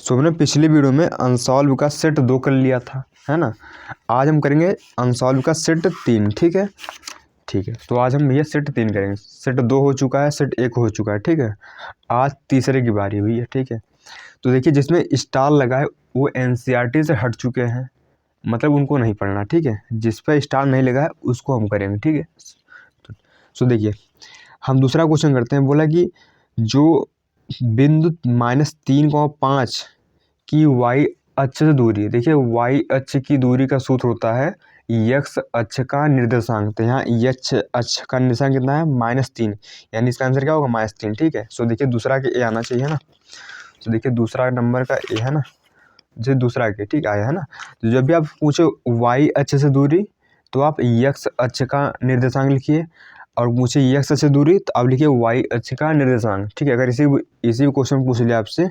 सो हमने पिछली वीडियो में अनसॉल्व का सेट 2 कर लिया था, है ना। आज हम करेंगे अनसॉल्व का सेट 3। ठीक है, ठीक है। तो आज हम भैया सेट 3 करेंगे। सेट 2 हो चुका है, सेट 1 हो चुका है। ठीक है, आज तीसरे की बारी हुई है। ठीक है, तो देखिए जिसमें स्टार लगा है वो एनसीईआरटी से हट चुके हैं, मतलब उनको नहीं पढ़ना। ठीक है, जिस पर स्टार नहीं लगा है उसको हम करेंगे। ठीक है, सो देखिए हम दूसरा क्वेश्चन करते हैं। बोला कि जो बिंदु -3,5 की वाई अक्ष से दूरी है। देखिए वाई अक्ष की दूरी का सूत्र होता है यक्स अक्ष का निर्देशांक। तो यहाँ यक्स अक्ष का निर्देशांक कितना है? -3, यानी इसका आंसर क्या होगा? -3। ठीक है, सो देखिए दूसरा के ए आना चाहिए ना। तो देखिए दूसरा नंबर का ए है ना, जो दूसरा के ठीक आया है ना। तो जब भी आप पूछो वाई अक्ष से दूरी तो आप यक्स अक्ष का निर्देशांक लिखिए, और पूछे यक्स अक्ष से दूरी तो आप लिखिए वाई अक्ष का निर्देशांक। ठीक है, अगर इसी क्वेश्चन पूछ लिया आपसे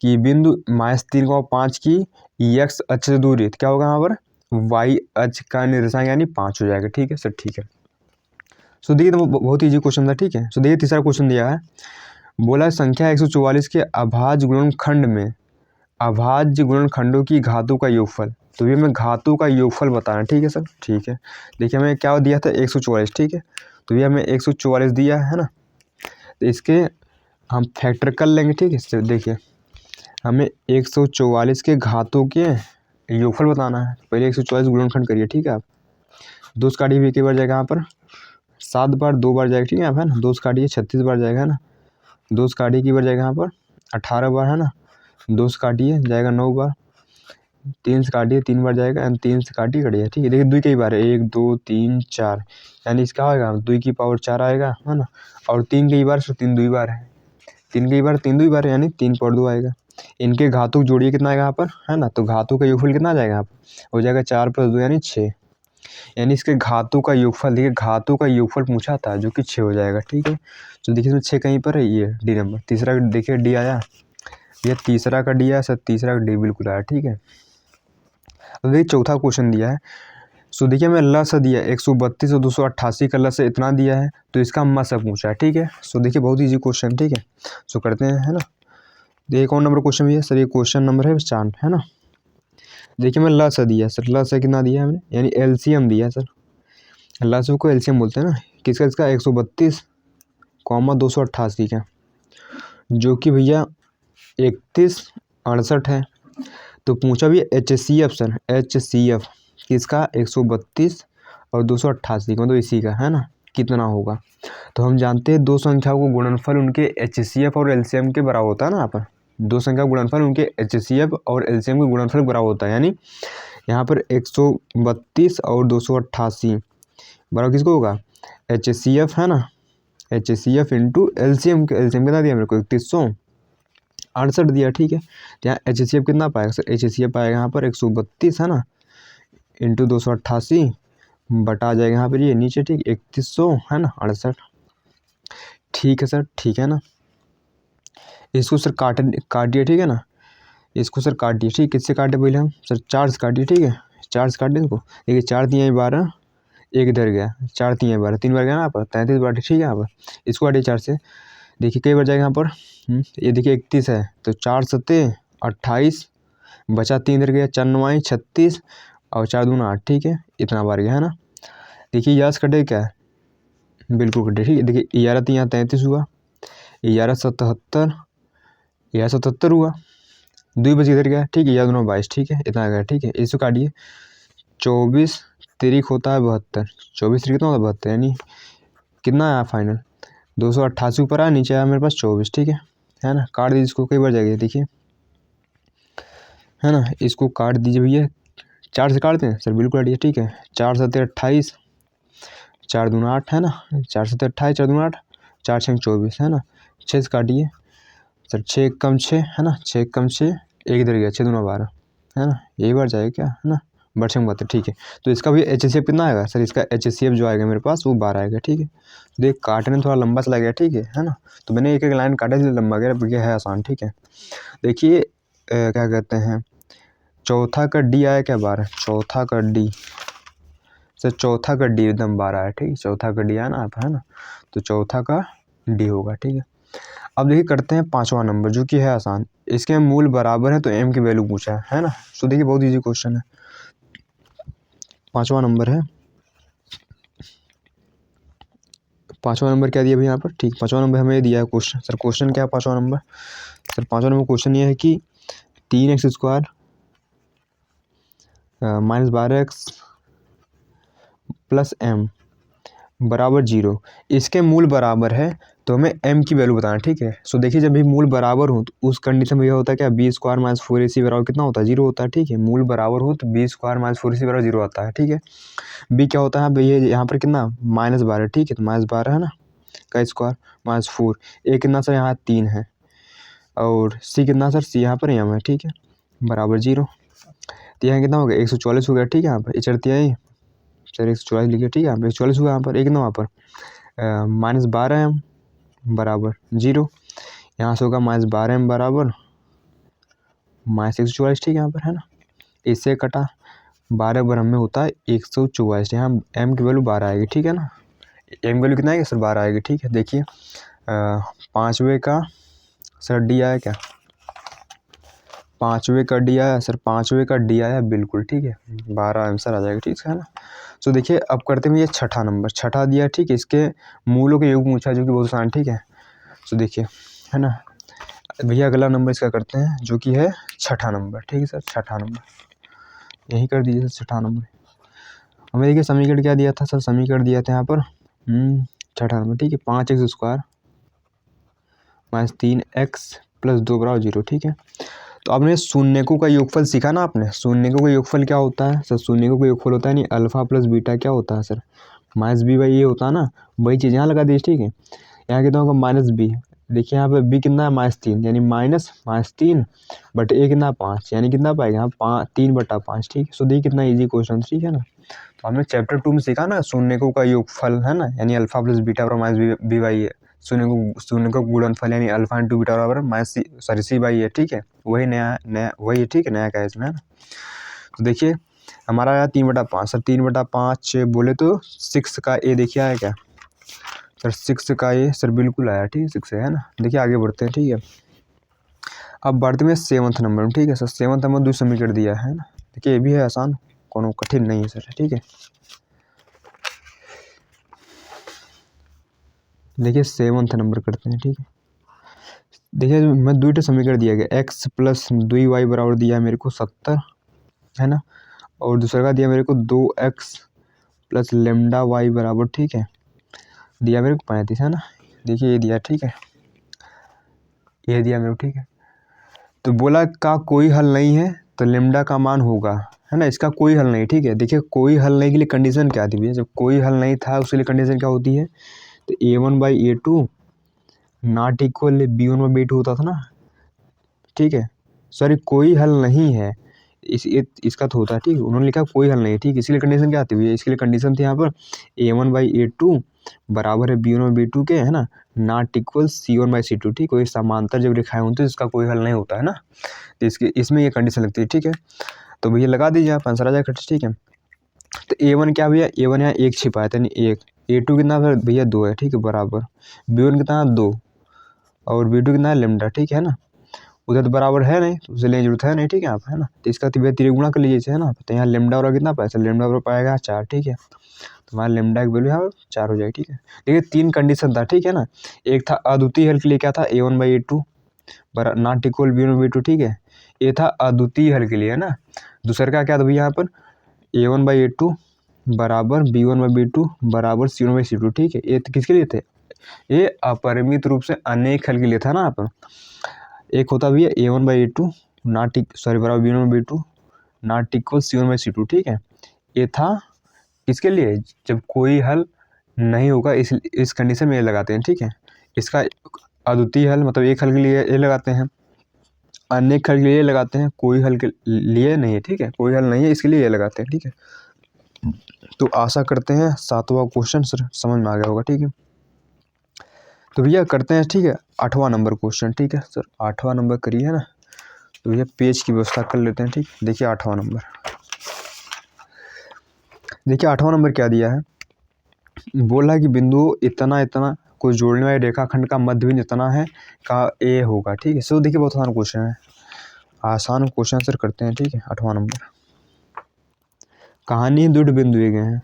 कि बिंदु -3,5 की यक्स अक्ष से दूरी तो क्या होगा यहाँ पर? वाई अक्ष का निर्देशांक यानी 5 हो जाएगा। ठीक है सर, ठीक है। सो देखिए तो बहुत ईजी क्वेश्चन था। ठीक है, सो देखिए तीसरा क्वेश्चन दिया है। बोला संख्या 144 के अभाज्य गुणनखंड में अभाज्य गुणनखंडों की घातों का योगफल। तो ये हमें घातों का योगफल बताना। ठीक है सर, ठीक है। देखिए हमें क्या दिया था? 144। ठीक है, तो ये हमें 144 दिया है ना, तो इसके हम फैक्टर कर लेंगे। ठीक है, तो देखिए हमें 144 के घातों के योगफल बताना है। पहले 144 गुणनखंड करिए। ठीक है, आप 2 काटिए भी कई बार जाएगा यहाँ पर, 7 बार 2 बार जाएगा। ठीक है, आप है ना 2 काटिए 36 बार जाएगा, है ना। 2 काटिए कई बार जाएगा यहाँ पर 18 बार, है ना। 2 काटिए जाएगा 9 बार, 3 काटिए 3 बार जाएगा, एंड 3 काटिए कटिए। ठीक है, देखिए 2 कई बार है, 1 2 3 4, यानी इसका आएगा 2 की पावर 4 आएगा, है ना। और 3 कई बार, सो 3 2 बार है, 3 कई बार 3 2 बार यानी 3 पावर 2 आएगा। इनके घातों जोड़िए कितना आएगा यहाँ पर, है ना। तो घातों का योगफल कितना आ जाएगा यहाँ पर? हो जाएगा 4 + 2 यानी 6, यानी इसके घातों का योगफल। देखिए घातों का योगफल पूछा था जो कि 6 हो जाएगा। ठीक है, तो देखिए इसमें 6 कहीं पर है, ये डी नंबर। तीसरा देखिए डी आया, ये तीसरा का डी आया सर, तीसरा का डी बिल्कुल आया। ठीक है, तो देखिए चौथा क्वेश्चन दिया है। सो देखिए हमें ल से दिया 132 और 288 का ल से इतना दिया है, तो इसका म से पूछा है। ठीक है, सो देखिए बहुत ईजी क्वेश्चन। ठीक है, सो करते हैं, है ना। देखिए कौन नंबर क्वेश्चन भी है सर? ये क्वेश्चन नंबर है 4, है ना। देखिए हमें ल से दिया सर, ल से कितना दिया है हमने, यानी एलसीएम दिया है सर। ल से को एलसीएम बोलते हैं ना, किसका? इसका 132, 288 का, जो कि भैया 3168 है। तो पूछा भी HCF सर, HCF किसका? 132 और 288 का, मतलब इसी का, है ना, कितना होगा। तो हम जानते हैं दो संख्याओं को गुणनफल उनके HCF और LCM के बराबर होता है ना। यहाँ पर दो संख्या गुणनफल उनके HCF और LCM के गुणनफल के बराबर होता है, यानी यहाँ पर 132 और 288 बराबर किसको होगा? HCF, है ना। HCF इंटू LCM, LCM कितना दिया मेरे को? 3168 दिया। ठीक है, तो यहाँ HCF कितना पाएगा सर? HCF पाएगा यहाँ पर 132, है ना, इंटू 288 बटा आ जाएगा यहाँ पर ये नीचे। ठीक, 3100, है ना, 68। ठीक है सर, ठीक है ना। इसको सर काटिए। ठीक है ना, इसको सर काटिए। ठीक, किससे काटे पहले हम सर? 4 से काटिए। ठीक है, 4 से काटिए इसको। देखिए 4 × 3 = 12, एक इधर गया, 4 × 3 = 12, 3 बार गया ना यहाँ पर, 33 बार। ठीक है, यहाँ पर इसको काटिए 4 से। देखिए कई बार जाएगा यहाँ पर, ये देखिए 31 है, तो 4 × 7 = 28, बचा 3 इधर गया, 4 × 9 = 36 और 4 × 2 = 8। ठीक है, इतना बार गया, है ना। देखिए यहाँ से कटे क्या? बिल्कुल कटे। ठीक है, देखिए 11 × 3 = 33 हुआ, 11 × 77, 77 हुआ, 2 बच इधर गया। ठीक है, 11 × 2 = 22। ठीक है, इतना गया। ठीक है, इसको काटिए। 24 तिरिक होता है 72, 24 तिरिक कितना होता है? 72, यानी कितना आया फाइनल? 288 ऊपर आया, नीचे आया मेरे पास 24। ठीक है ना। काट दीजिए इसको, कई बार जाएगा देखिए, है ना। इसको काट दीजिए भैया, 4 से काटते हैं सर, बिल्कुल काटिए। ठीक है, 4 × 7 = 28, 4 × 2 = 8, है ना। 4 × 7 = 28, 4 × 2 = 8, 4 × 6 = 24, है ना। 6 से काटिए सर, 6 × 6, है ना, 6 × 6 एक इधर गया, 6 × 2 = 12, है ना। यही बार जाएगा क्या, है ना, बर्षक बात है। ठीक है, तो इसका भी HCF कितना आएगा सर? इसका HCF जो आएगा मेरे पास वो 12 आएगा। ठीक है, देख काटने में थोड़ा लंबा चला गया। ठीक है ना। तो मैंने एक एक लाइन काटा इसलिए लंबा गया, ये है आसान। ठीक है, देखिए क्या कहते हैं, चौथा का डी आया क्या? 12। चौथा का डी सर, चौथा का डी एकदम 12 है। ठीक है, चौथा का डी आया ना आप, है ना, तो चौथा का डी होगा। ठीक है, अब देखिए करते हैं 5वां नंबर, जो कि है आसान। इसके मूल बराबर है तो m की वैल्यू पूछा है ना। तो देखिए बहुत इजी क्वेश्चन है। 5वां नंबर है, 5वां नंबर क्या दिया भाई यहाँ पर, ठीक 5वां नंबर हमें दिया है क्वेश्चन। सर क्वेश्चन क्या है 5वां नंबर, सर 5वां नंबर क्वेश्चन ये है कि 3x² minus 12x plus m बराबर 0, इसके मूल बराबर है तो हमें m की वैल्यू बताना, ठीक है। सो देखिए जब भी मूल बराबर हो तो उस कंडीशन में यह होता है क्या, b² माइनस 4ac बराबर कितना होता है, 0 होता है, ठीक है। मूल बराबर हो तो b² माइनस 4ac बराबर 0 आता है, ठीक है। b क्या होता है भैया यहाँ पर कितना -12, ठीक है, तो -12 है ना का स्क्वायर माइनस 4, a कितना सर यहाँ 3 है, और c कितना सर, c यहाँ पर m है, ठीक है, बराबर 0। तो यहाँ कितना हो गया 144 हो गया, ठीक है। यहाँ पर चढ़ती है सर 144 लिखिए, ठीक है, यहाँ पर 144 हुआ, यहाँ पर एक ना वहाँ पर -12m बराबर 0, यहाँ से होगा -12m बराबर -144, ठीक है, यहाँ पर है ना। इससे कटा 12 बराबर में होता है 144, यहाँ m की वैल्यू 12 आएगी, ठीक है ना। m की वैल्यू कितना आएगी सर 12 आएगी, ठीक है। देखिए 5वें का सर d आया क्या, 5वें का d आया सर, 5वें का d आया बिल्कुल, ठीक है, 12 आंसर आ जाएगा, ठीक है ना। तो देखिए अब करते हैं ये छठा नंबर, छठा दिया, ठीक है, इसके मूलों के योग पूछा जो कि बहुत आसान, ठीक है। तो देखिए है ना भैया अगला नंबर इसका करते हैं जो कि है छठा नंबर, ठीक है सर, छठा नंबर यही कर दीजिए सर, छठा नंबर हमें देखिए समीकरण क्या दिया था सर, समीकरण दिया था यहाँ पर छठा नंबर, ठीक है, 5x² माइनस 3x प्लस 2 बराबर 0, ठीक है। तो आपने शून्यकों का योगफल सीखा ना आपने, शून्यकों का योगफल क्या होता है सर, शून्यकों का योगफल होता है नहीं अल्फा प्लस बीटा क्या होता है सर, -b/a होता है ना, वही चीज़ यहाँ लगा दीजिए, ठीक है। यहाँ कितना होगा -b, देखिए यहाँ पे b कितना है -3, यानी -3 बट a कितना 5, यानी कितना पाएगा यहाँ 3/5, ठीक है। सो देखिए कितना इजी क्वेश्चन, ठीक है ना। तो हमने चैप्टर 2 में सीखा ना शून्यकों का योगफल है ना, यानी अल्फा प्लस बीटा बराबर -b/a, शून्यकों गुणनफल यानी अल्फा इंटू बीटा बराबर c/a, ठीक है, वही नया वही, ठीक है, नया क्या है इसमें, है ना। तो देखिए हमारा आया 3/5 सर, 3/5 बोले तो 6 का a देखिए आया क्या सर, 6 का a सर बिल्कुल आया, ठीक है, 6 है ना। देखिए आगे बढ़ते हैं, ठीक है। अब बढ़ते में 7वां नंबर में, ठीक है सर, 7वां नंबर 2 समीकरण दिया है ना। देखिए ये भी है आसान, कोनो कठिन नहीं है सर, ठीक है। देखिए 7वां नंबर करते हैं, ठीक है। देखिए मैं 2 समीकरण दिया गया, x प्लस 2y बराबर दिया है मेरे को 70, है ना, और दूसरा का दिया मेरे को 2x प्लस लेमडा y बराबर, ठीक है, दिया मेरे को 35, है ना। देखिए ये दिया, ठीक है, ये दिया मेरे को, ठीक है। तो बोला का कोई हल नहीं है तो लेमडा का मान होगा, है ना, इसका कोई हल नहीं, ठीक है। देखिए कोई हल नहीं के लिए कंडीशन क्या थी भैया, जब कोई हल नहीं था उसके लिए कंडीशन क्या होती है, तो a1/a2 नॉट इक्वल b1/b2 होता था ना, ठीक है। सॉरी कोई हल नहीं है इसका तो होता है, ठीक है, उन्होंने लिखा कोई हल नहीं, ठीक है। इसके लिए कंडीशन क्या आती है, इसके लिए कंडीशन थी यहाँ पर a1/a2 बराबर है b1/b2 के, है ना, नॉट इक्वल c1/c2, ठीक है, समांतर जब रेखाएं होती है इसका कोई हल नहीं होता है ना, तो इसमें ये कंडीशन लगती है, ठीक है। तो भैया लगा दीजिए आप, आंसर आ जाएगा, ठीक है। तो a1 क्या भैया, a1 यहाँ 1 छिपा है यानी 1, a2 कितना फिर भैया 2 है, ठीक है, बराबर b1 कितना 2 और b2 कितना है लेमडा, ठीक है ना। उधर तो बराबर है नहीं तो उसे लेने जरूरत है नहीं, ठीक है आप, है ना। तो इसका तिगुना कर लीजिए, है ना। तो यहाँ लेमडा और कितना पाया, लेमडा और पाएगा 4, ठीक है। तो हमारा लेमडा की वैल्यू यहाँ 4 हो जाएगी, ठीक है। देखिए 3 कंडीशन था, ठीक है ना। एक था अद्वितीय हल के लिए क्या था a1/a2 नॉट इक्वल b1/b2, ठीक है, ये था अद्वितीय हल के लिए, है ना। दूसरा का क्या था भैया यहाँ पर a1/a2 बराबर b1/b2 बराबर c1/c2, ठीक है। ये किसके लिए थे, ये अपरिमित रूप से अनेक हल के लिए था ना। आप एक होता भी है a1/a2 बराबर b1/b2 नॉट इक्वल c1/c2, ठीक है। ये था इसके लिए जब कोई हल नहीं होगा, इस कंडीशन में ये लगाते हैं, ठीक है। इसका अद्वितीय हल मतलब एक हल के लिए ये लगाते हैं, अनेक हल के लिए लगाते हैं, कोई हल के लिए नहीं है, ठीक है, कोई हल नहीं है इसके लिए ये लगाते हैं, ठीक है। तो आशा करते हैं 7वां क्वेश्चन सर समझ में आ गया होगा, ठीक है। तो भैया करते हैं, ठीक है, 8वां नंबर क्वेश्चन, ठीक है सर, 8वां नंबर करिए, है ना। तो भैया पेज की व्यवस्था कर लेते हैं, ठीक। देखिए 8वां नंबर, देखिए 8वां नंबर क्या दिया है, बोला है कि बिंदु इतना इतना को जोड़ने वाले रेखाखंड का मध्य बिंदु इतना है का ए होगा। ठीक है, सो देखिए बहुत आसान क्वेश्चन है, आसान क्वेश्चन आंसर करते हैं। ठीक है, 8वां नंबर, कहानी दृढ़ बिंदु दिए गए हैं।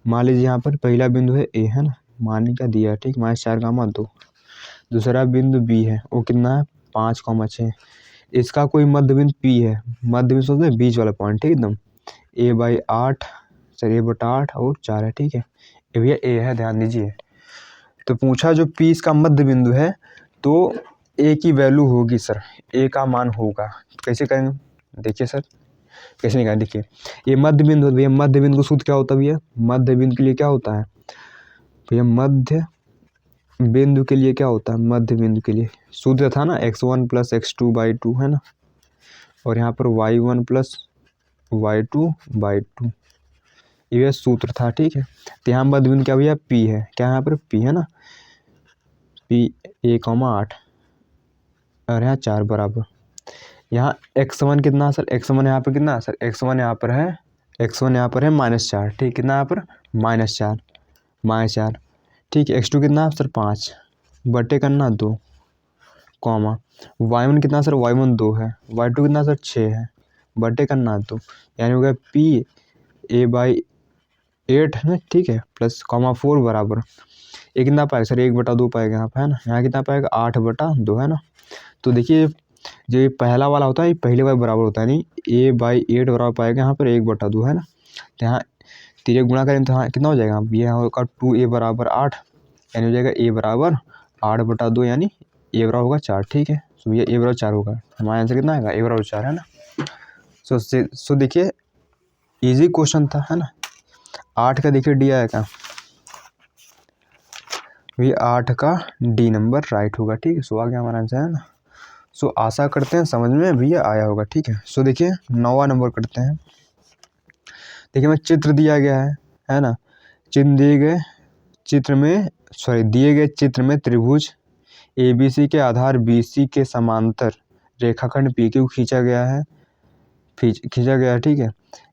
मान लीजिए यहाँ पर पहला बिंदु है ए, है ना, मान का दिया, ठीक, -4, 2। दूसरा बिंदु बी है, वो कितना है 5, 6। इसका कोई मध्य बिंदु पी है, मध्य बिंदु सोचते हैं बीच वाला पॉइंट, ठीक एकदम, a/8, सर a/8 और 4 है। ठीक है, ये भैया ए है, ध्यान दीजिए। तो पूछा जो पी इसका मध्य बिंदु है तो ए की वैल्यू होगी सर, ए का मान होगा। कैसे करेंगे देखिए सर, कैसे निकालें, देखिए ये मध्य बिंदु है भैया, मध्य बिंदु का सूत्र क्या होता है भैया, मध्य बिंदु के लिए क्या होता है भैया, मध्य बिंदु के लिए क्या होता है, मध्य बिंदु के लिए सूत्र था ना x1 + x2/2, है ना, और यहाँ पर y1 + y2/2, ये सूत्र था। ठीक है, तो यहाँ मध्य बिंदु क्या भैया P है, क्या यहाँ पर P है ना, P a,8 और यहाँ 4 बराबर, यहाँ x1 कितना है सर, x1 यहाँ पर कितना है सर, x1 यहाँ पर है, x1 यहाँ पर है -4, ठीक, कितना यहाँ पर -4, ठीक है, x2 कितना है सर 5 बटे करना 2, कॉमा y1 कितना सर, y1 2 है, y2 कितना सर 6 है बटे करना 2, यानी हो गया P a/8 है, ठीक है, प्लस कॉमा 4 बराबर, ये कितना पाएगा सर 1/2 पाएगा यहाँ पर, है ना, यहाँ कितना पाएगा 8/2, है ना। तो देखिए जो ये पहला वाला होता है ये पहले वाले बराबर होता है, नहीं a/8 बराबर पाएगा यहाँ पर 1/2, है ना, तो यहाँ 3 गुणा करें तो हाँ कितना हो जाएगा, ये होगा 2a = 8, यानी हो जाएगा a = 8/2, यानी a बराबर होगा 4। ठीक है, तो ये a = 4 होगा, हमारा आंसर कितना आएगा, a = 4, है ना। सो देखिए इजी क्वेश्चन था, है ना। 8 का देखिए डी आएगा, ये 8 का डी नंबर राइट होगा। ठीक है, सो आ गया हमारा आंसर, है ना। सो आशा करते हैं समझ में भैया आया होगा। ठीक है, सो देखिए 9वां नंबर करते हैं। देखिए मैं चित्र दिया गया है ना, दिए गए चित्र में त्रिभुज ABC के आधार BC के समांतर रेखाखंड PQ खींचा गया है। ठीक है,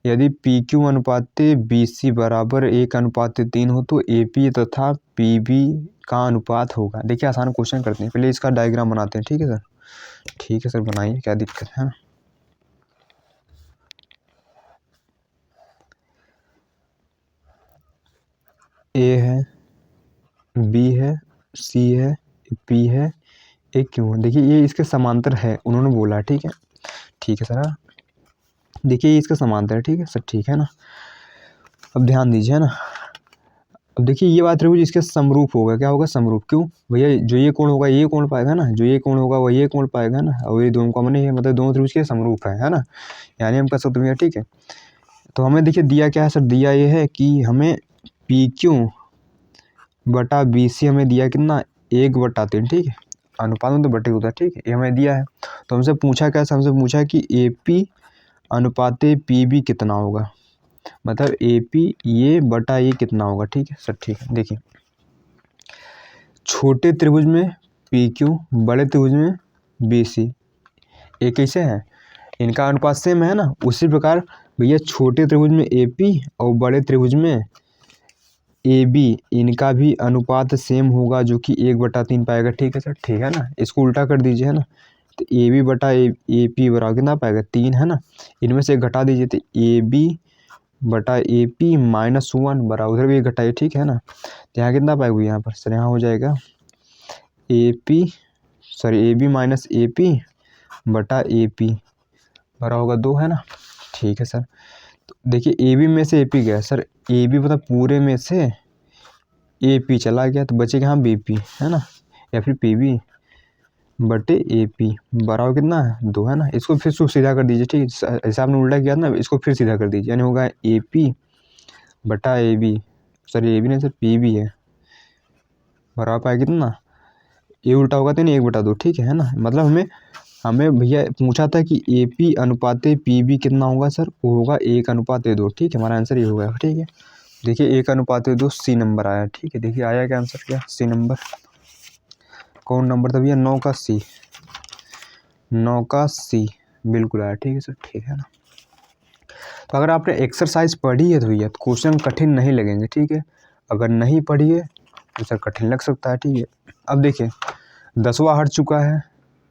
यदि PQ अनुपात BC बराबर 1:3 हो तो AP तथा PB का अनुपात होगा। देखिए आसान क्वेश्चन करते हैं, पहले इसका डायग्राम बनाते हैं। ठीक है सर, ठीक है सर बनाइए, क्या दिक्कत है ना। A है, B है, C है, P है, A Q है। देखिए ये इसके समांतर है उन्होंने बोला। ठीक है, ठीक है सर, देखिए ये इसका समांतर है। ठीक है सर, ठीक है ना। अब ध्यान दीजिए, है ना, अब देखिए ये बात त्रिभुज इसके समरूप होगा, क्या होगा समरूप, क्यों भैया, जो ये कोण होगा ये कोण पाएगा ना, जो ये कोण होगा वो ये कोण पाएगा ना, और ये दोनों कॉमन है, मतलब दोनों त्रिभुज के समरूप है ना, यानी हम कर सकते हैं। ठीक है, तो हमें देखिए दिया क्या है सर, दिया ये है कि हमें PQ बटा BC हमें दिया कितना 1/3। ठीक है, अनुपात में तो बटे होता है। ठीक है, ये हमें दिया है, तो हमसे पूछा क्या, हमसे पूछा कि AP अनुपात PB कितना होगा, मतलब AP ये बटा ये कितना होगा। ठीक है सर, ठीक है, देखिए छोटे त्रिभुज में PQ, बड़े त्रिभुज में BC, ये कैसे है, इनका अनुपात सेम है ना। उसी प्रकार भैया छोटे त्रिभुज में AP और बड़े त्रिभुज में AB, इनका भी अनुपात सेम होगा, जो कि 1/3 पाएगा। ठीक है सर, ठीक है ना, इसको उल्टा कर दीजिए, है ना, तो AB बटा AP बराबर कितना पाएगा 3, है ना, इनमें से घटा दीजिए, तो AB बटा AP -1 बराबर, उधर भी घटाइए। ठीक है ना, तो यहाँ कितना पाएगा यहाँ पर सर, यहाँ हो जाएगा AB - AP बटा AP बराबर होगा 2, है ना। ठीक है सर, तो देखिए AB में से AP गया सर, AB मतलब पूरे में से AP चला गया, तो बचेगा यहाँ BP, है ना, या फिर PB बटे AP बराबर कितना है 2, है ना। इसको फिर सीधा कर दीजिए। ठीक है, ऐसा आपने उल्टा किया ना, इसको फिर सीधा कर दीजिए, यानी होगा AP बटा AB, AB नहीं सर PB है, बराबर पाएगा कितना, ये उल्टा होगा तो नहीं 1/2। ठीक है ना, मतलब हमें भैया पूछा था कि AP अनुपात PB कितना होगा सर, वो होगा 1:2। ठीक है, हमारा आंसर ये होगा। ठीक है, देखिए 1:2 C नंबर आया। ठीक है, देखिए आया क्या आंसर, क्या C नंबर, कौन नंबर था भैया, 9 का C, 9 का C बिल्कुल आया। ठीक है सर, ठीक है ना। तो अगर आपने एक्सरसाइज पढ़ी है तो भैया क्वेश्चन कठिन नहीं लगेंगे। ठीक है, अगर नहीं पढ़ी है तो सर कठिन लग सकता है, ठीक है। अब देखिए 10वां हट चुका है,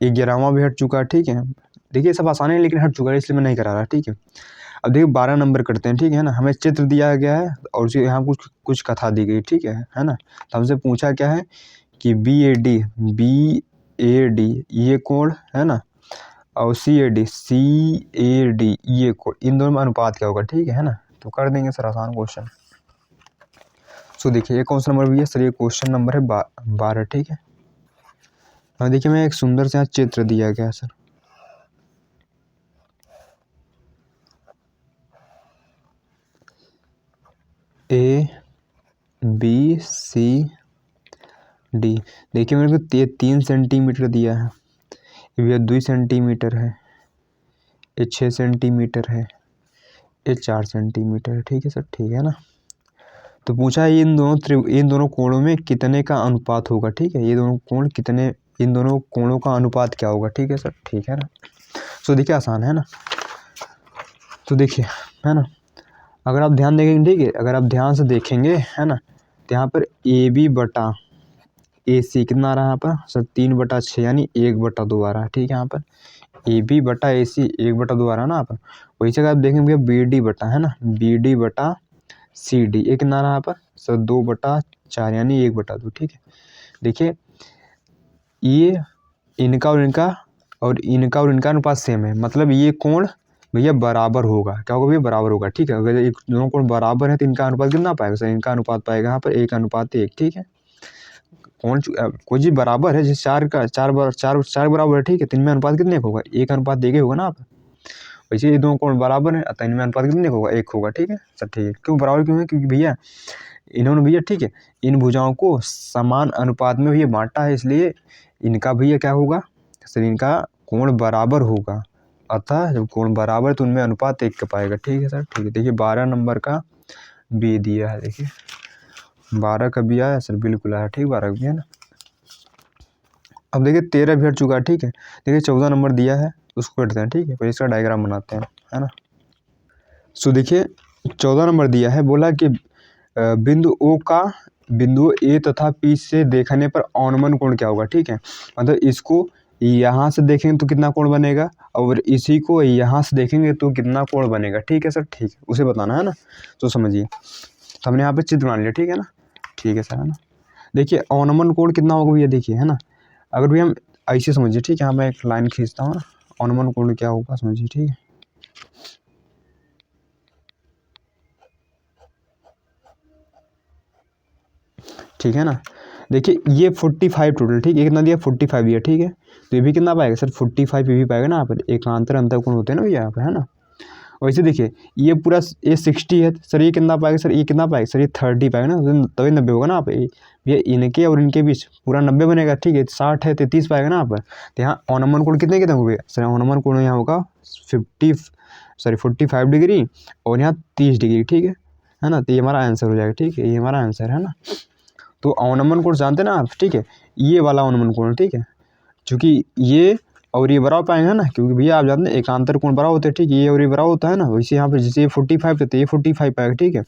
11वां भी हट चुका है, ठीक है। देखिए सब आसान है लेकिन हट चुका है, इसलिए मैं नहीं करा रहा, ठीक है। अब देखिए 12 नंबर करते हैं, ठीक है ना। हमें चित्र दिया गया है और उसे यहाँ कुछ कथा दी गई, ठीक है ना। तो हमसे पूछा क्या है कि बी ए डी ये कोण है ना, और सी ए डी ये कोण, इन दोनों में अनुपात क्या होगा, ठीक है ना। तो कर देंगे सर आसान क्वेश्चन। सो देखिए ये कौन सा नंबर भी है सर, ये क्वेश्चन नंबर है 12, ठीक है। अब देखिए मैं एक सुंदर सा चित्र दिया गया है sir, A B C D. देखिए मेरे को 3 सेंटीमीटर दिया है, ये 2 सेंटीमीटर है, ये 6 सेंटीमीटर है, ये 4 सेंटीमीटर है, ठीक है सर, ठीक है ना। तो पूछा है इन दोनों कोणों में कितने का अनुपात होगा, ठीक है। ये दोनों कोण कितने, इन दोनों कोणों का अनुपात क्या होगा, ठीक है सर, ठीक है ना। तो देखिए आसान है ना। तो देखिए है ना, अगर आप ध्यान देखेंगे, ठीक है, अगर आप ध्यान से देखेंगे है ना, तो यहाँ पर ए बी बटा ए सी कितना आ रहा है यहाँ पर सर 3/6 यानी 1/2 आ रहा है, ठीक है। यहाँ पर ए बी बटा ए सी 1/2 आ रहा है ना यहाँ पर। वही से आप देखेंगे बी डी बटा है ना, बी डी बटा सी डी ये कितना रहा यहाँ पर सर 2/4 यानी 1/2, ठीक है। देखिए ये इनका और इनका अनुपात सेम है, मतलब ये कोण भैया बराबर होगा, क्या होगा भैया बराबर होगा, ठीक है। अगर एक दोनों कोण बराबर है तो इनका अनुपात कितना पाएगा सर, इनका अनुपात पाएगा यहाँ पर 1:1, ठीक है। कोण कोई चीज़ बराबर है, जैसे चार बराबर है, ठीक है, तो इनमें अनुपात कितने का होगा 1:1 होगा ना आप। वैसे ये दोनों कोण बराबर है अतः इनमें अनुपात कितने का होगा 1 होगा, ठीक है सर, ठीक है। क्यों बराबर क्यों है, क्योंकि भैया इन्होंने भैया ठीक है इन भुजाओं को समान अनुपात में भैया बांटा है, इसलिए इनका भैया क्या होगा सर, इनका कोण बराबर होगा, अतः जब कोण बराबर तो उनमें अनुपात 1 का पाएगा, ठीक है सर, ठीक है। देखिए 12 नंबर का बी दिया है, देखिए 12 का बी आया सर, बिल्कुल आया, ठीक 12 का बी है ना। अब देखिए 13 भी हट चुका है, ठीक है। देखिए 14 नंबर दिया है उसको करते हैं, ठीक है, फिर इसका डायग्राम बनाते हैं, है ना। सो देखिए 14 नंबर दिया है, बोला कि बिंदु ओ का बिंदु ए तथा पी से देखने पर औन्मन कोण क्या होगा, ठीक है। मतलब इसको यहाँ से देखेंगे तो कितना कोण बनेगा और इसी को यहाँ से देखेंगे तो कितना कोण बनेगा, ठीक है सर, ठीक है, उसे बताना है ना। तो समझिए तो हमने यहाँ पे चित्र बना लिया, ठीक है ना, ठीक है सर, है ना। देखिए औन्मन कोण कितना होगा भैया, देखिए है ना, अगर भैया हम ऐसे समझिए, ठीक है, यहाँ मैं एक लाइन खींचता हूँ, औन्मन कोण क्या होगा समझिए, ठीक है। ठीक है ना, देखिए ये 45 टोटल, ठीक है, कितना दिया 45 दिया, ठीक है। तो ये भी कितना पाएगा सर 45 ये भी पाएगा ना यहाँ पर, एकांतर अंतःकोण होते हैं ना भैया यहाँ पर, है ना। वैसे देखिए ये पूरा ये 60 है सर, ये कितना पाएगा सर, ये कितना पाएगा सर, ये 30 पाएगा ना, तभी 90 होगा ना यहाँ पे। भैया इनके और इनके बीच पूरा 90 बनेगा, ठीक है। 60 है 33 पाएगा ना यहाँ पर। तो यहाँ औन्मन कोण कितने कितने हो गए सर, औन्मन कोण यहाँ होगा 45 डिग्री और यहाँ 30 डिग्री, ठीक है ना। तो ये हमारा आंसर हो जाएगा, ठीक है, ये हमारा आंसर है ना। तो औन्मन कोण जानते ना आप, ठीक है, ये वाला औन्मन कोण, ठीक है, क्योंकि ये और ये बराबर पाएंगे ना, क्योंकि भैया आप जानते हैं एकांतर कोण बराबर होते हैं, ठीक है, ये और ये बराबर होता है ना। वैसे यहाँ पे जैसे ये 45 तो ये 45 पाएगा, ठीक है।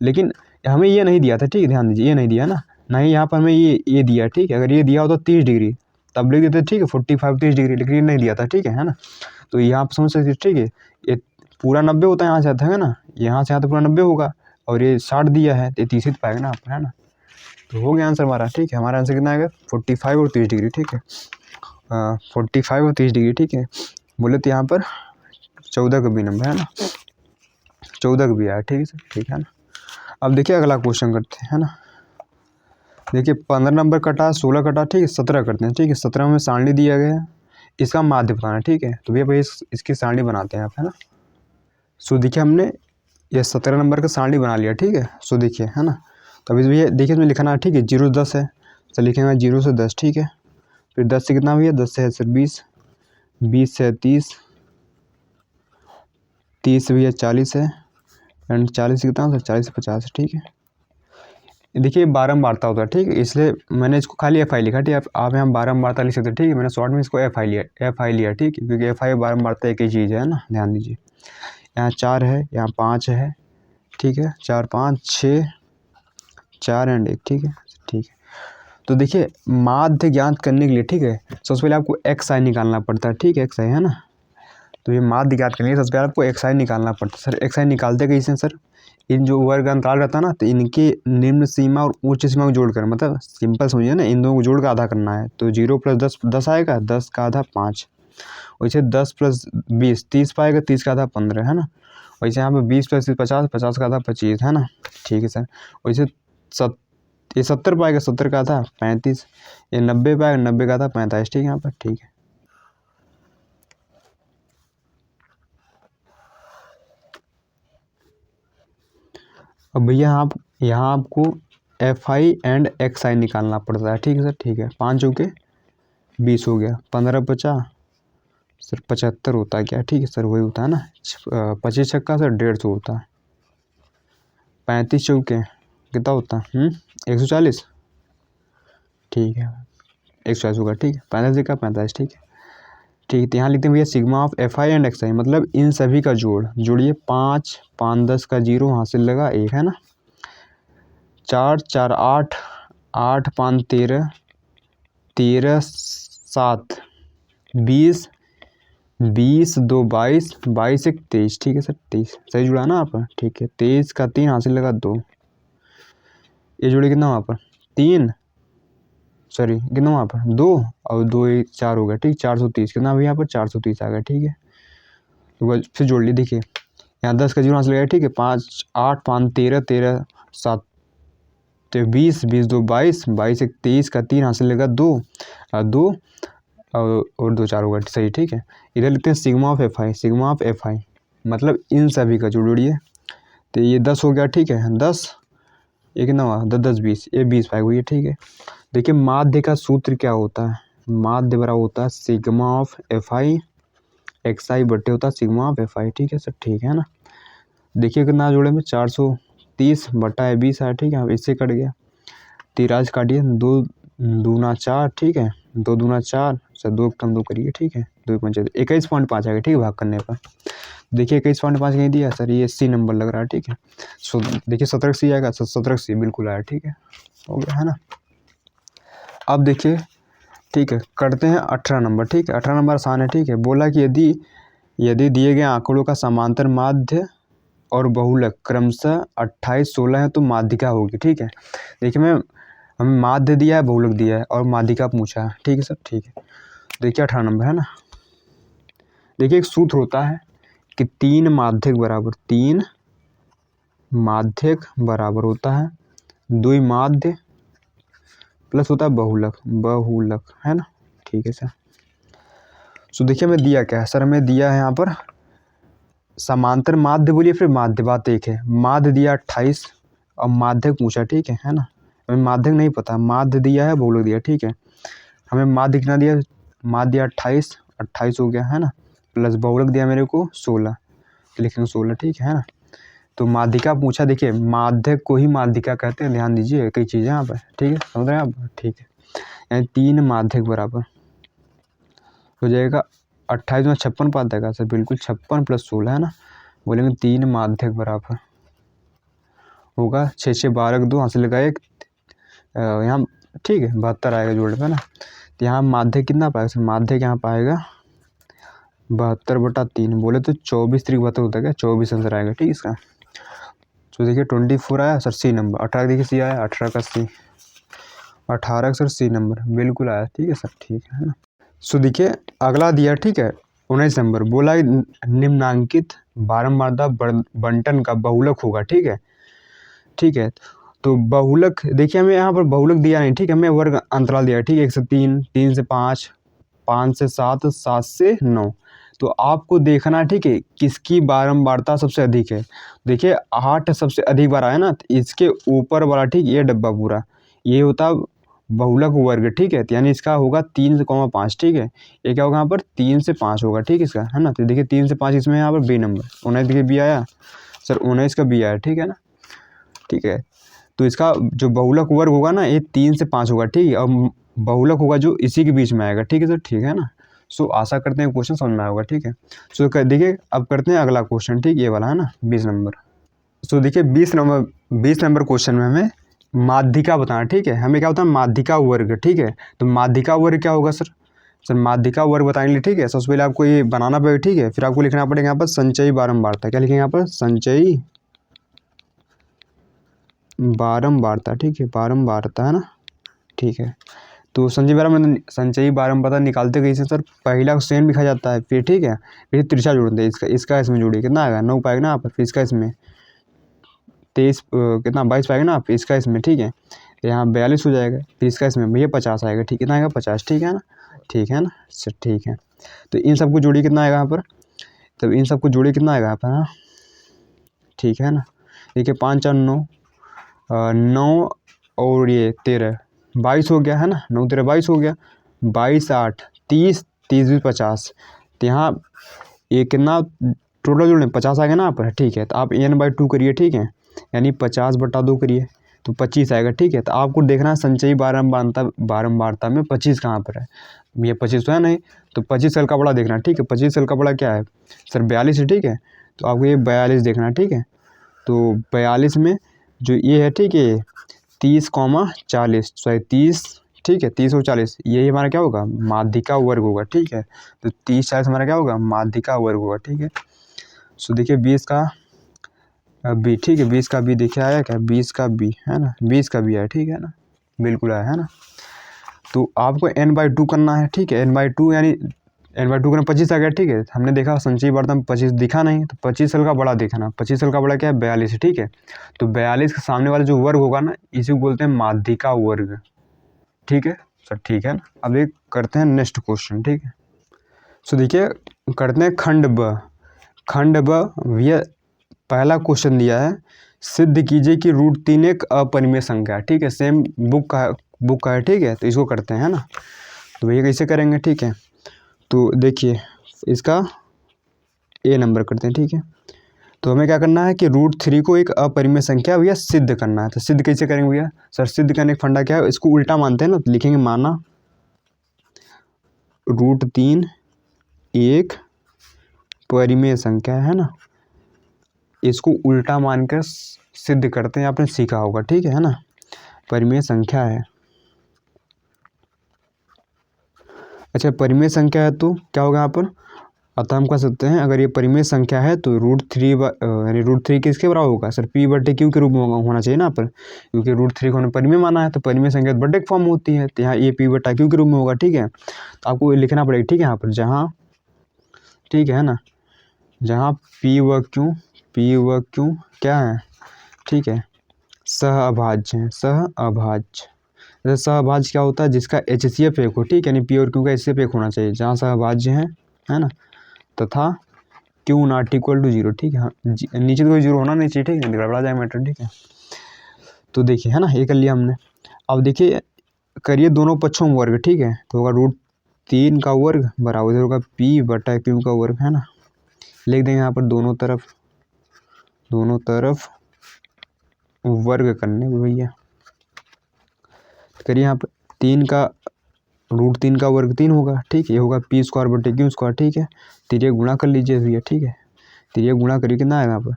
लेकिन हमें ये नहीं दिया था, ठीक है, ध्यान दीजिए ये नहीं दिया ना, ना ही यहाँ पर हमें ये दिया, ठीक है। अगर ये दिया हो तो 30 डिग्री तब लिख देते, ठीक है, 45 30 डिग्री, लेकिन ये नहीं दिया था, ठीक है ना। तो यहाँ पर समझ सकते, ठीक है, ये पूरा 90 होता है यहाँ से आता है ना, यहाँ से यहाँ तो पूरा 90 होगा और ये 60 दिया है तो 30 पाएगा ना आप, है ना। तो हो गया आंसर हमारा, ठीक है, हमारा आंसर कितना आएगा 45 और 30 डिग्री, ठीक है, 45 और 30 डिग्री, ठीक है। बोले तो यहाँ पर 14 का भी नंबर है ना, 14 का भी आया, ठीक है सर, ठीक है ना। अब देखिए अगला क्वेश्चन करते हैं, है ना। देखिए 15 नंबर कटा, 16 कटा, ठीक है, 17 करते हैं, ठीक है। 17 में सारणी दिया गया है, इसका माध्य बताना है, ठीक है। तो भैया भाई इसकी सारणी बनाते हैं आप, है ना। सो देखिए हमने ये 17 नंबर का सारणी बना लिया, ठीक है। सो देखिए है ना, तो अभी भैया देखिए इसमें लिखना है, ठीक है, 0 से 10 है तो लिखेंगे 0 से 10, ठीक है। फिर 10 से कितना भैया 10 से है सर 20, 20 से 30, 30 से भैया 40 है एंड 40 से कितना सर 40 से 50, ठीक है। देखिए बारंबारता होता है, ठीक है, इसलिए मैंने इसको खाली एफ आई लिखा, ठीक है। आप यहाँ बारंबारता लिख सकते हैं, ठीक है, मैंने शॉर्ट में इसको एफ आई लिया, ठीक है, क्योंकि एफ आई बारंबारता एक ही चीज़ है ना, ध्यान दीजिए। यहाँ 4 है, यहाँ 5 है, ठीक है, 4 5 6 4 एंड 1, ठीक है, ठीक है। तो देखिए माध्य ज्ञात करने के लिए, ठीक है, सबसे पहले आपको एक्स आई निकालना पड़ता है, ठीक है, एक्स आई है ना। तो ये माध्य ज्ञात करने के लिए सबसे पहले आपको एक्स आई निकालना पड़ता है। सर एक्स आई निकालते कैसे हैं सर? इन जो वर्ग अंतराल रहता है ना, तो इनके निम्न सीमा और उच्च सीमा को जोड़कर, मतलब सिंपल समझिए ना, इन दोनों को जोड़ कर आधा करना है। तो 0 + 10 10 आएगा, 10 का आधा 5। वैसे 10 + 20 30 पाएगा, 30 का आधा 15 है ना। वैसे यहाँ पे 20 + 30 50, 50 का आधा 25 है ना, ठीक है सर। वैसे ये 70 पाएगा, 70 का आधा 35। ये 90 पाएगा, 90 का आधा 45, ठीक है यहाँ पर, ठीक है। अब भैया आप यहाँ आपको एफ आई एंड एक्स आई निकालना पड़ता है, ठीक है सर, ठीक है। 5 चौके 20 हो गया, 15 50 सर 75 होता है क्या? ठीक है सर, वही होता है ना। 25 छक्का सर 150 होता है। 35 चौके कितना होता है? 140, ठीक है, 140 होगा, ठीक है। 45 का 45, ठीक है, ठीक है। तो यहाँ लिखते हैं भैया sigma of F I and X I, मतलब इन सभी का जोड़िए। 5 5 10 का 0 हासिल लगा 1 है ना। 4 4 8 8 5 13 13 7 20 20 2 22 22 1 23, ठीक है सर, 23 सही जुड़ा ना आप, ठीक है। 23 का 3 हासिल लगा 2, ये जोड़े कितना वहाँ पर 3, सॉरी कितना वहाँ पर 2 और 2 1 4 हो गया, ठीक। 430 कितना भी यहाँ पर 430 आ गया, ठीक है। तो फिर जोड़ लिए, देखिए यहाँ 10 का 0 हासिल लगा, ठीक है। 5 8 5 13 13 7 तो 20 20 2 22 22 1 23 का 3 हासिल लगा 2 और 2 और 2 4 होगा, सही, ठीक है। इधर लिखते हैं sigma of F I, sigma of F आई मतलब इन सभी का जोड़िए। तो ये 10 हो गया, ठीक है, 10 ये कितना हुआ 10 10 20, ये 20 पाएगा हुई है, ठीक है। देखिए माध्य का सूत्र क्या होता है? माध्य बराबर होता है sigma of F I X I बटे होता है सिग्मा ऑफ एफ आई, ठीक है सर, ठीक है ना। देखिए कितना जोड़े में 430 बटा 20 है, ठीक है, इससे कट गया। 13 काटिए, 2 दूना 4, ठीक है, 2 दूना 4 सर, 2 कम 2 करिए, ठीक है, 2 पंचे 21.5 आएगा, ठीक है, भाग करने पर। देखिए 21.5 कहीं दिया सर, ये सी नंबर लग रहा है, ठीक है। सो देखिए 17 सी आएगा सर, 17 सी बिल्कुल आया, ठीक है, हो गया है ना। अब देखिए, ठीक है, करते हैं 18 नंबर, ठीक है। 18 नंबर आसान है, ठीक है। बोला कि यदि दिए गए आंकड़ों का समांतर माध्य और बहुलक क्रमशः 28 16 है तो माध्यिका होगी, ठीक है। देखिए हमें माध्य दिया है, बहुलक दिया है और माध्यिका पूछा है, ठीक है सर, ठीक है। देखिए 18 नंबर है ना। देखिए एक सूत्र होता है कि 3 माध्यक बराबर होता है 2 माध्य प्लस होता है बहुलक है ना, ठीक है सर। सो देखिए हमें दिया क्या है सर? हमें दिया है यहाँ पर समांतर माध्य बोलिए, फिर माध्य, बात एक है। माध्य दिया 28 और माध्यक पूछा, ठीक है ना। हमें माध्यक नहीं पता, माध्य दिया है, बहुलक दिया, ठीक है। हमें माध्य कितना दिया? माध्य दिया 28 हो गया है ना, प्लस बहुलक दिया मेरे को 16, लिखेंगे 16, ठीक है ना। तो माध्यिका पूछा, देखिए माध्यक को ही माध्यिका कहते हैं, ध्यान दीजिए कई चीज़ें यहाँ पर, ठीक है, समझ रहे हैं आप, ठीक है। यानी 3 माध्यक बराबर हो जाएगा 28 में 56 पाता है सर, बिल्कुल 56 + 16 है ना। बोलेंगे 3 माध्यक बराबर होगा 6 6 12 2 हासिल लगा 1 यहाँ, ठीक है, 72 आएगा जोड़ पे ना। तो यहाँ माध्यक कितना पाएगा सर? माध्यक यहाँ पाएगा 72/3, बोले तो 24 3 72 होता है क्या? 24 आंसर आएगा, ठीक है इसका। तो देखिए 24 आया सर, सी नंबर। 18 देखिए सी आया, 18 का सी, 18 सर सी नंबर बिल्कुल आया, ठीक है सर, ठीक है ना। सो देखिए अगला दिया, ठीक है, 19 नंबर। बोला निम्नांकित बारंबारता बंटन का बहुलक होगा, ठीक है, ठीक है। तो बहुलक देखिए हमें यहाँ पर बहुलक दिया नहीं, ठीक है, हमें वर्ग अंतराल दिया, ठीक है, 1 से 3 3 से 5 5 से 7 7 से 9। तो आपको देखना, ठीक है, किसकी बारंबारता सबसे अधिक है। देखिए 8 सबसे अधिक बार आया ना, तो इसके ऊपर वाला, ठीक, ये डब्बा पूरा ये होता बहुलक वर्ग, ठीक है। तो यानी इसका होगा 3 से 5, ठीक है। ये क्या होगा यहाँ पर 3 से 5 होगा, ठीक है इसका, है ना। तो देखिए 3 से 5 इसमें यहाँ पर बी नंबर 19 देखिए बी आया सर, 19 का बी आया, ठीक है ना, ठीक है। तो इसका जो बहुलक वर्ग होगा ना, ये 3 से 5 होगा, ठीक है, और बहुलक होगा जो इसी के बीच में आएगा, ठीक है सर, ठीक है ना। सो आशा करते हैं क्वेश्चन समझ में आएगा, ठीक है। सो देखिए अब करते हैं अगला क्वेश्चन, ठीक, ये वाला है ना 20 नंबर। सो देखिए 20 नंबर क्वेश्चन में हमें माध्यिका बताना, ठीक है। हमें क्या होता है, माध्यिका वर्ग, ठीक है। तो माध्यिका वर्ग क्या होगा सर? सर माध्यिका वर्ग बताने के लिए, ठीक है, सबसे पहले आपको ये बनाना पड़ेगा, ठीक है। फिर आपको लिखना पड़ेगा यहाँ पर संचयी बारंबारता। क्या लिखेंगे यहाँ पर? संचयी बारंबारता, ठीक है, बारंबारता, है ना, ठीक है। तो संचयी बारंबारता निकालते कैसे सर? पहला सेम लिखा जाता है, फिर ठीक है, फिर तिरछा जोड़ते हैं, इसका इसमें जोड़िए, कितना आएगा? 9 पाएगा ना आप, फिर इसका इसमें 23 कितना 22 पाएगा ना आप, इसका इसमें, ठीक है। तो यहाँ 42 हो जाएगा, फिर इसका इसमें भैया 50 आएगा, ठीक, कितना आएगा? 50, ठीक है ना, ठीक है ना सर, ठीक है। तो इन सबको जोड़िए, कितना आएगा यहाँ पर? तब इन सबको जोड़िए, कितना आएगा यहाँ पर? हाँ, ठीक है ना। देखिए 5 4 9, 9 और ये 13, 22 हो गया, है ना, 9 13 22 हो गया, 22 8 30, 30 भी 50। तो यहाँ ये कितना टोटल जोड़े 50 आएगा ना यहाँ पर, ठीक है। तो आप n/2 करिए, ठीक है, यानी 50/2 करिए तो 25 आएगा, ठीक है। तो आपको देखना है संचयी बारंबारता में 25 कहाँ पर है। ये 25 तो है नहीं, तो 25 सेल का बड़ा देखना, ठीक है। 25 सेल का बड़ा क्या है सर? 42 है, ठीक है। तो आपको ये 42 देखना, ठीक है। तो 42 में जो ये है, ठीक है, 30,40, सॉरी 30, ठीक है, 30 और 40, यही हमारा क्या होगा? माध्यिका वर्ग होगा, ठीक है। तो 30 40 हमारा क्या होगा? माध्यिका वर्ग होगा, ठीक है। सो देखिए 20 का बी, ठीक है, 20 का बी देखिए आया क्या? 20 का बी, है ना, 20 का बी आया, ठीक है ना, बिल्कुल आया, है ना। तो आपको n/2 करना है, ठीक है, n/2 यानी n/2 करना 25 आ गया, ठीक है। हमने देखा संचयी बारंबारता में 25 दिखा नहीं, तो 25 सेल का बड़ा देखना। 25 सेल का बड़ा क्या है? 42, ठीक है। तो 42 के सामने वाला जो वर्ग होगा ना, इसी को बोलते हैं माध्यिका वर्ग, ठीक है सर, ठीक है ना। अब एक करते हैं नेक्स्ट क्वेश्चन, ठीक है। सो देखिए करते हैं खंड ब, ये पहला क्वेश्चन दिया है, सिद्ध कीजिए कि √3 एक अपरिमेय संख्या है, ठीक है। सेम बुक का है, ठीक है। तो इसको करते हैं, है ना। तो भैया कैसे करेंगे, ठीक है। तो देखिए इसका ए नंबर करते हैं, ठीक है। तो हमें क्या करना है कि √3 को एक अपरिमेय संख्या भैया सिद्ध करना है। तो सिद्ध कैसे करेंगे भैया? सर सिद्ध करने का फंडा क्या है? इसको उल्टा मानते हैं ना, तो लिखेंगे माना √3 एक परिमेय संख्या है ना, इसको उल्टा मानकर सिद्ध करते हैं, आपने सीखा होगा, ठीक है ना। परिमेय संख्या है, अच्छा परिमेय संख्या है तो क्या होगा यहाँ पर? अतः हम कह सकते हैं अगर ये परिमेय संख्या है तो √3 यानी √3 किसके बराबर होगा सर? p/q के रूप में होना चाहिए ना पर, क्योंकि √3 को हमने परिमेय माना है, तो परिमेय संख्या बटे फॉर्म होती है, तो यहाँ ये p/q के रूप में होगा, ठीक है। तो आपको लिखना पड़ेगा, ठीक है, यहाँ पर जहाँ, ठीक है ना, जहाँ p व q क्या है, ठीक है, सहअभाज्य है, सहअभाज्य। सहअभाज्य क्या होता है? जिसका HCF 1 हो, ठीक है, यानी p और q का HCF 1 होना चाहिए, जहाँ सहअभाज्य है ना, तथा Q ≠ 0, ठीक है। हाँ नीचे तो कोई 0 होना नहीं चाहिए, ठीक है, गड़बड़ा जाए मैटर, ठीक है। तो देखिए, है ना, ये कर लिया हमने। अब देखिए करिए दोनों पक्षों में वर्ग, ठीक है। तो होगा √3 का वर्ग बराबर होगा p/q का वर्ग, है ना। लिख देंगे यहाँ पर दोनों तरफ वर्ग करने भैया। करिए यहाँ पर 3 का √3 का वर्ग 3 होगा, ठीक है, ये होगा p²/q², ठीक है। तिर्यक गुणा कर लीजिए भैया, ठीक है, तिर्यक गुणा करिए, कितना आएगा यहाँ पर?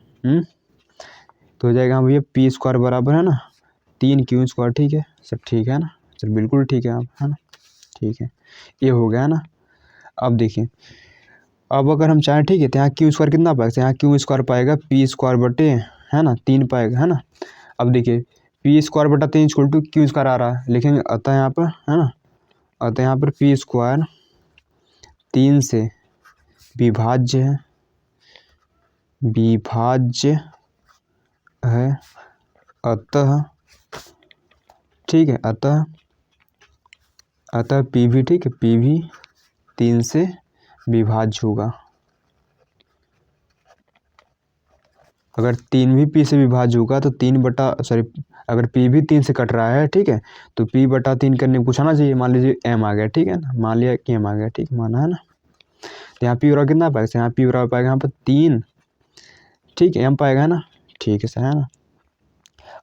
तो हो जाएगा भैया p² बराबर है ना 3q², ठीक है सर, ठीक है ना सर, बिल्कुल ठीक है आप, है ना, ठीक है, ये हो गया ना। अब देखिए, अब अगर हम चाहें, ठीक है, तो यहाँ q² कितना पाएगा? यहाँ q² पाएगा p², है ना, 3 पाएगा, है ना। अब देखिए p²/3 = q² आ रहा है, लिखेंगे अतः यहाँ पर, है ना, अतः यहाँ पर p² 3 से विभाज्य है, अतः, ठीक है, अतः p भी, ठीक है, p भी 3 से विभाज्य होगा। अगर 3 भी p से विभाज्य होगा तो अगर p भी 3 से कट रहा है, ठीक है, तो p/3 करने को कुछ आना चाहिए, मान लीजिए m आ गया, ठीक है ना, मान लिया कि m आ गया, ठीक, माना है ना। तो यहाँ p बराबर कितना पाएगा? यहाँ p बराबर पाएगा यहाँ पर 3, ठीक है, m पाएगा, है ना, ठीक है सर, है ना।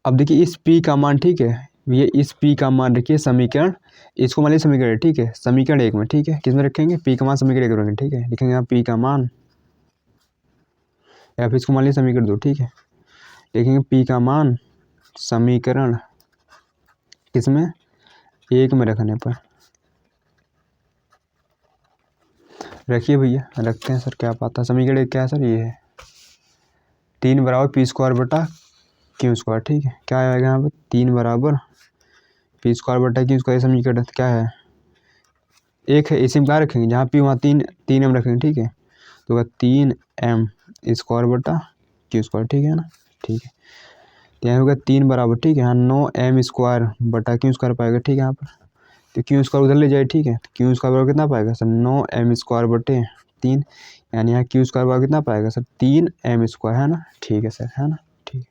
अब देखिए इस p का मान, ठीक है, ये इस p का मान रखिए समीकरण, इसको मान लीजिए समीकरण, ठीक है, समीकरण 1 में, ठीक है, किस में रखेंगे? p का मान समीकरण 1 में रखेंगे, ठीक है, लिखेंगे यहाँ p का मान, या फिर इसको मान लीजिए समीकरण 2, ठीक है, लिखेंगे p का मान समीकरण किसमें, 1 में रखने पर। रखिए भैया, रखते हैं सर, क्या पाता है समीकरण क्या है सर, ये है 3 बराबर पी स्क्वायर बटा क्यू स्क्वायर। ठीक है, क्या आएगा यहाँ पर, 3 बराबर पी स्क्वायर बटा क्यू स्क्वायर। समीकरण क्या है, 1 है, इसी में क्या रखेंगे, जहाँ पी वहाँ 3 एम रखेंगे। ठीक है, तो 3 एम स्क्वायर बटा क्यू स्क्वायर। ठीक है ना, ठीक है, तो यहाँ होगा 3 बराबर, ठीक है, यहाँ 9 एम स्क्वायर बटा क्यू स्क्वायर पाएगा। ठीक है, यहाँ पर तो क्यू स्क्वायर उधर ले जाए। ठीक है, तो क्यू स्क्वायर बराबर कितना पाएगा सर, 9 एम स्क्वायर बटे 3, यानी यहाँ क्यू स्क्वायर बराबर कितना पाएगा सर, 3 एम स्क्वायर, है ना। ठीक है सर, है ना, ठीक है।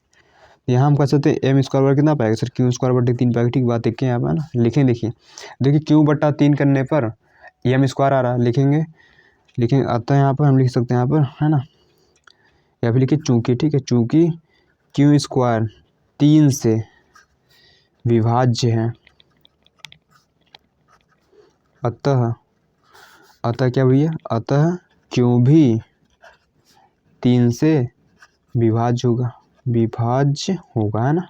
यहाँ हम कह सकते हैं एम स्क्वायर बराबर कितना पाएगा सर, क्यू स्क्वायर बटे 3 पाएगा। ठीक, बात देखिए यहाँ पर, है ना, लिखें, देखिए क्यू बटा 3 करने पर एम स्क्वायर आ रहा है, लिखेंगे अतः यहाँ पर हम लिख सकते हैं यहाँ पर, है ना, या फिर लिखिए चूंकि। ठीक है, चूंकि क्यू स्क्वायर 3 से विभाज्य है, अतः क्या भैया, अतः क्यों भी 3 से विभाज्य होगा, है ना।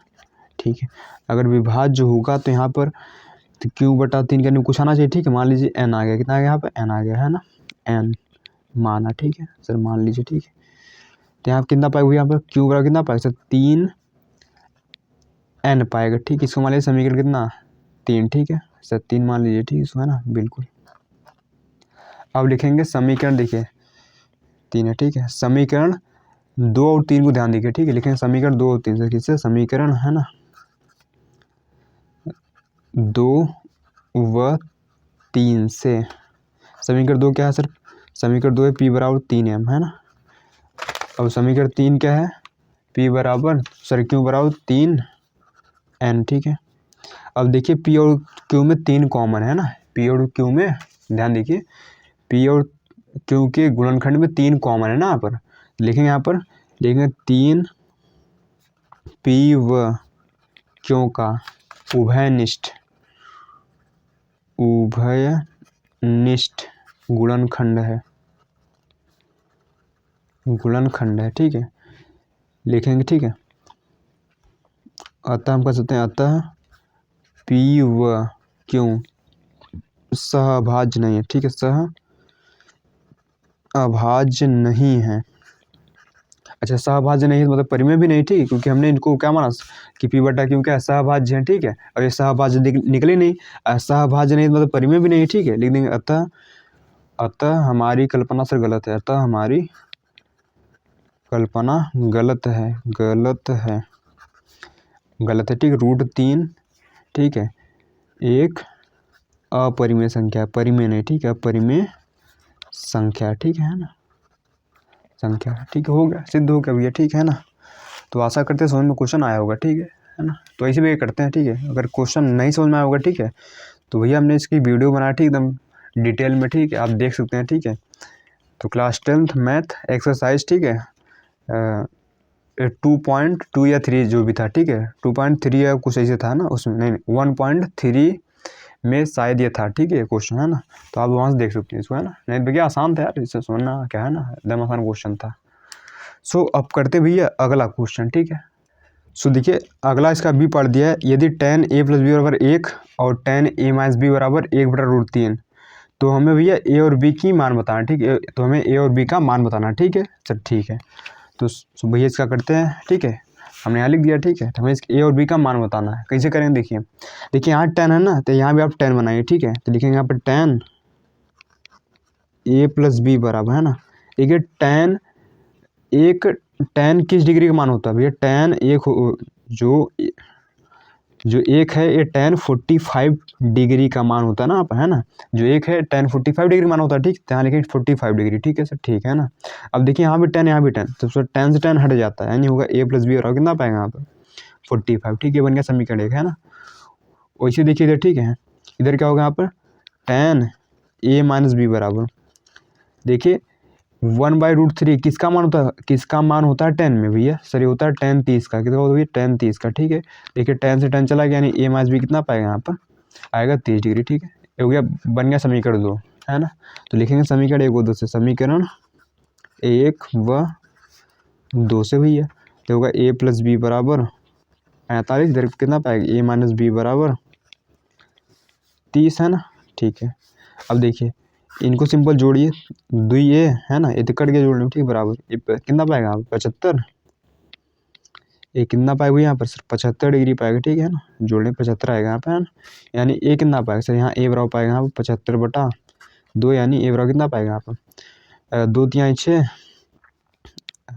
ठीक है, अगर विभाज्य होगा तो यहाँ पर तो क्यू बटा 3 करने में कुछ आना चाहिए। ठीक है, मान लीजिए एन आ गया, कितना आ गया यहाँ पर, एन आ गया, है ना, एन माना। ठीक है सर, मान लीजिए। ठीक है, तो यहाँ कितना पाएगा यहाँ पर, क्यू बराबर कितना पाएगा सर, 3 एन पाएगा। ठीक है, इसको मान लीजिए समीकरण कितना, 3। ठीक है सर, 3 मान लीजिए। ठीक है, इसको, है ना, बिल्कुल। अब लिखेंगे समीकरण, देखिए 3 है। ठीक है, समीकरण 2 और 3 को ध्यान देखिए। ठीक है, लिखेंगे समीकरण 2 और 3 से, किससे, समीकरण, है ना, 2 व 3 से। समीकरण 2 क्या है सर, समीकरण 2 है पी बराबर 3 एम, है ना। अब समीकरण 3 क्या है, पी बराबर सर क्यू बराबर 3 एन। ठीक है, अब देखिए पी और क्यू में 3 कॉमन है ना, पी और क्यू में ध्यान देखिए, पी और क्यू के गुणनखंड में 3 कॉमन है ना। यहाँ पर लिखेंगे, यहाँ पर लिखेंगे 3 पी व क्यू का उभयनिष्ठ गुणनखंड है। ठीक है, लिखेंगे। ठीक है, अतः हम कह सकते हैं, अतः पी व क्यू सहअभाज्य नहीं है। ठीक है, सहअभाज्य नहीं है। अच्छा, सहअभाज्य नहीं है मतलब परिमेय भी नहीं। ठीक है, क्योंकि हमने इनको क्या माना कि पी बटा क्यू क्या है, सहअभाज्य है। ठीक है, अब ये सहअभाज्य निकले नहीं, सहअभाज्य नहीं मतलब परिमेय भी नहीं। ठीक है, लिख देंगे अतः हमारी कल्पना सर गलत है, अतः हमारी कल्पना गलत है। ठीक है, √3। ठीक है, एक अपरिमेय संख्या, परिमेय नहीं। ठीक है, अपरिमेय संख्या। ठीक है ना, संख्या। ठीक है, हो गया, सिद्ध हो गया भैया। ठीक है ना, तो आशा करते हैं समझ में क्वेश्चन आया होगा। ठीक है ना, तो ऐसे भी करते हैं। ठीक है, अगर क्वेश्चन नहीं समझ में आया होगा, ठीक है, तो भैया हमने इसकी वीडियो बनाया, ठीक, एकदम डिटेल में। ठीक है, आप देख सकते हैं। ठीक है, तो क्लास 10th मैथ एक्सरसाइज, ठीक है, 2.2 या 3 जो भी था। ठीक है, 2.3 या कुछ ऐसे था ना, उसमें नहीं 1.3 में शायद ये था। ठीक है, क्वेश्चन, है ना, तो आप वहाँ से देख सकते हैं इसको, है ना। नहीं भैया आसान था यार, इससे समझना क्या है ना, एकदम आसान क्वेश्चन था। सो अब करते भैया अगला क्वेश्चन। ठीक है, सो देखिए अगला इसका बी पढ़ दिया है, यदि tan a + b बराबर 1 और tan a - b बराबर 1/√3, तो हमें भैया ए और बी की मान बताना। ठीक है, तो हमें ए और बी का मान बताना। ठीक है सर, ठीक है, तो भैया इसका करते हैं। ठीक है, हमने यहाँ लिख दिया। ठीक है, तो हमें ए और बी का मान बताना है, कैसे करेंगे, देखिए यहाँ 10 है ना, तो यहाँ भी आप 10 बनाइए। ठीक है, तो लिखेंगे यहाँ पर tan a + b बराबर, है ना, देखिए tan किस डिग्री का मान होता है भैया, tan जो एक है ये tan 45 डिग्री का मान होता है ना, है ना, जो एक है tan 45 डिग्री मान होता है। ठीक, यहाँ लिखेंगे 45 डिग्री। ठीक है सर, ठीक है ना। अब देखिए यहाँ भी 10, यहाँ भी 10, तो सर tan से tan हट जाता है, यानी होगा a + b और कितना पाएंगे यहाँ पर 45। ठीक है, बन गया समीकरण 1, है ना। वैसे देखिए इधर, ठीक है, इधर क्या होगा यहाँ पर tan a - b बराबर, देखिए 1/√3 किसका मान होता है 10 में भैया, सर ये होता है tan 30 का, कितना होता है tan 30 का। ठीक है, देखिए tan से tan चला गया, यानी a - b कितना पाएगा यहाँ पर आएगा 30 डिग्री। ठीक है, ये हो गया, बन गया समीकरण 2, है ना। तो लिखेंगे समीकरण 1 व 2 से, समीकरण 1 व 2 से भैया, तो होगा a + b बराबर 45, इधर कितना पाएगा a - b बराबर 30 है ना, ठीक है। अब देखिए इनको सिंपल जोड़िए, 2 ये है ना, ये तो कट के जोड़ लो, ठीक बराबर। ये कितना पाएगा आप 75, ये कितना पाएगा यहाँ पर सर 75 डिग्री पाएगा, ठीक है ना, जोड़ने 75 आएगा यहाँ पे है ना। यानी ए कितना पाएगा सर, यहाँ ए बराबर पाएगा यहाँ पर 75/2, यानी ए बराबर कितना पाएगा यहाँ पर 2 तिहाई 6,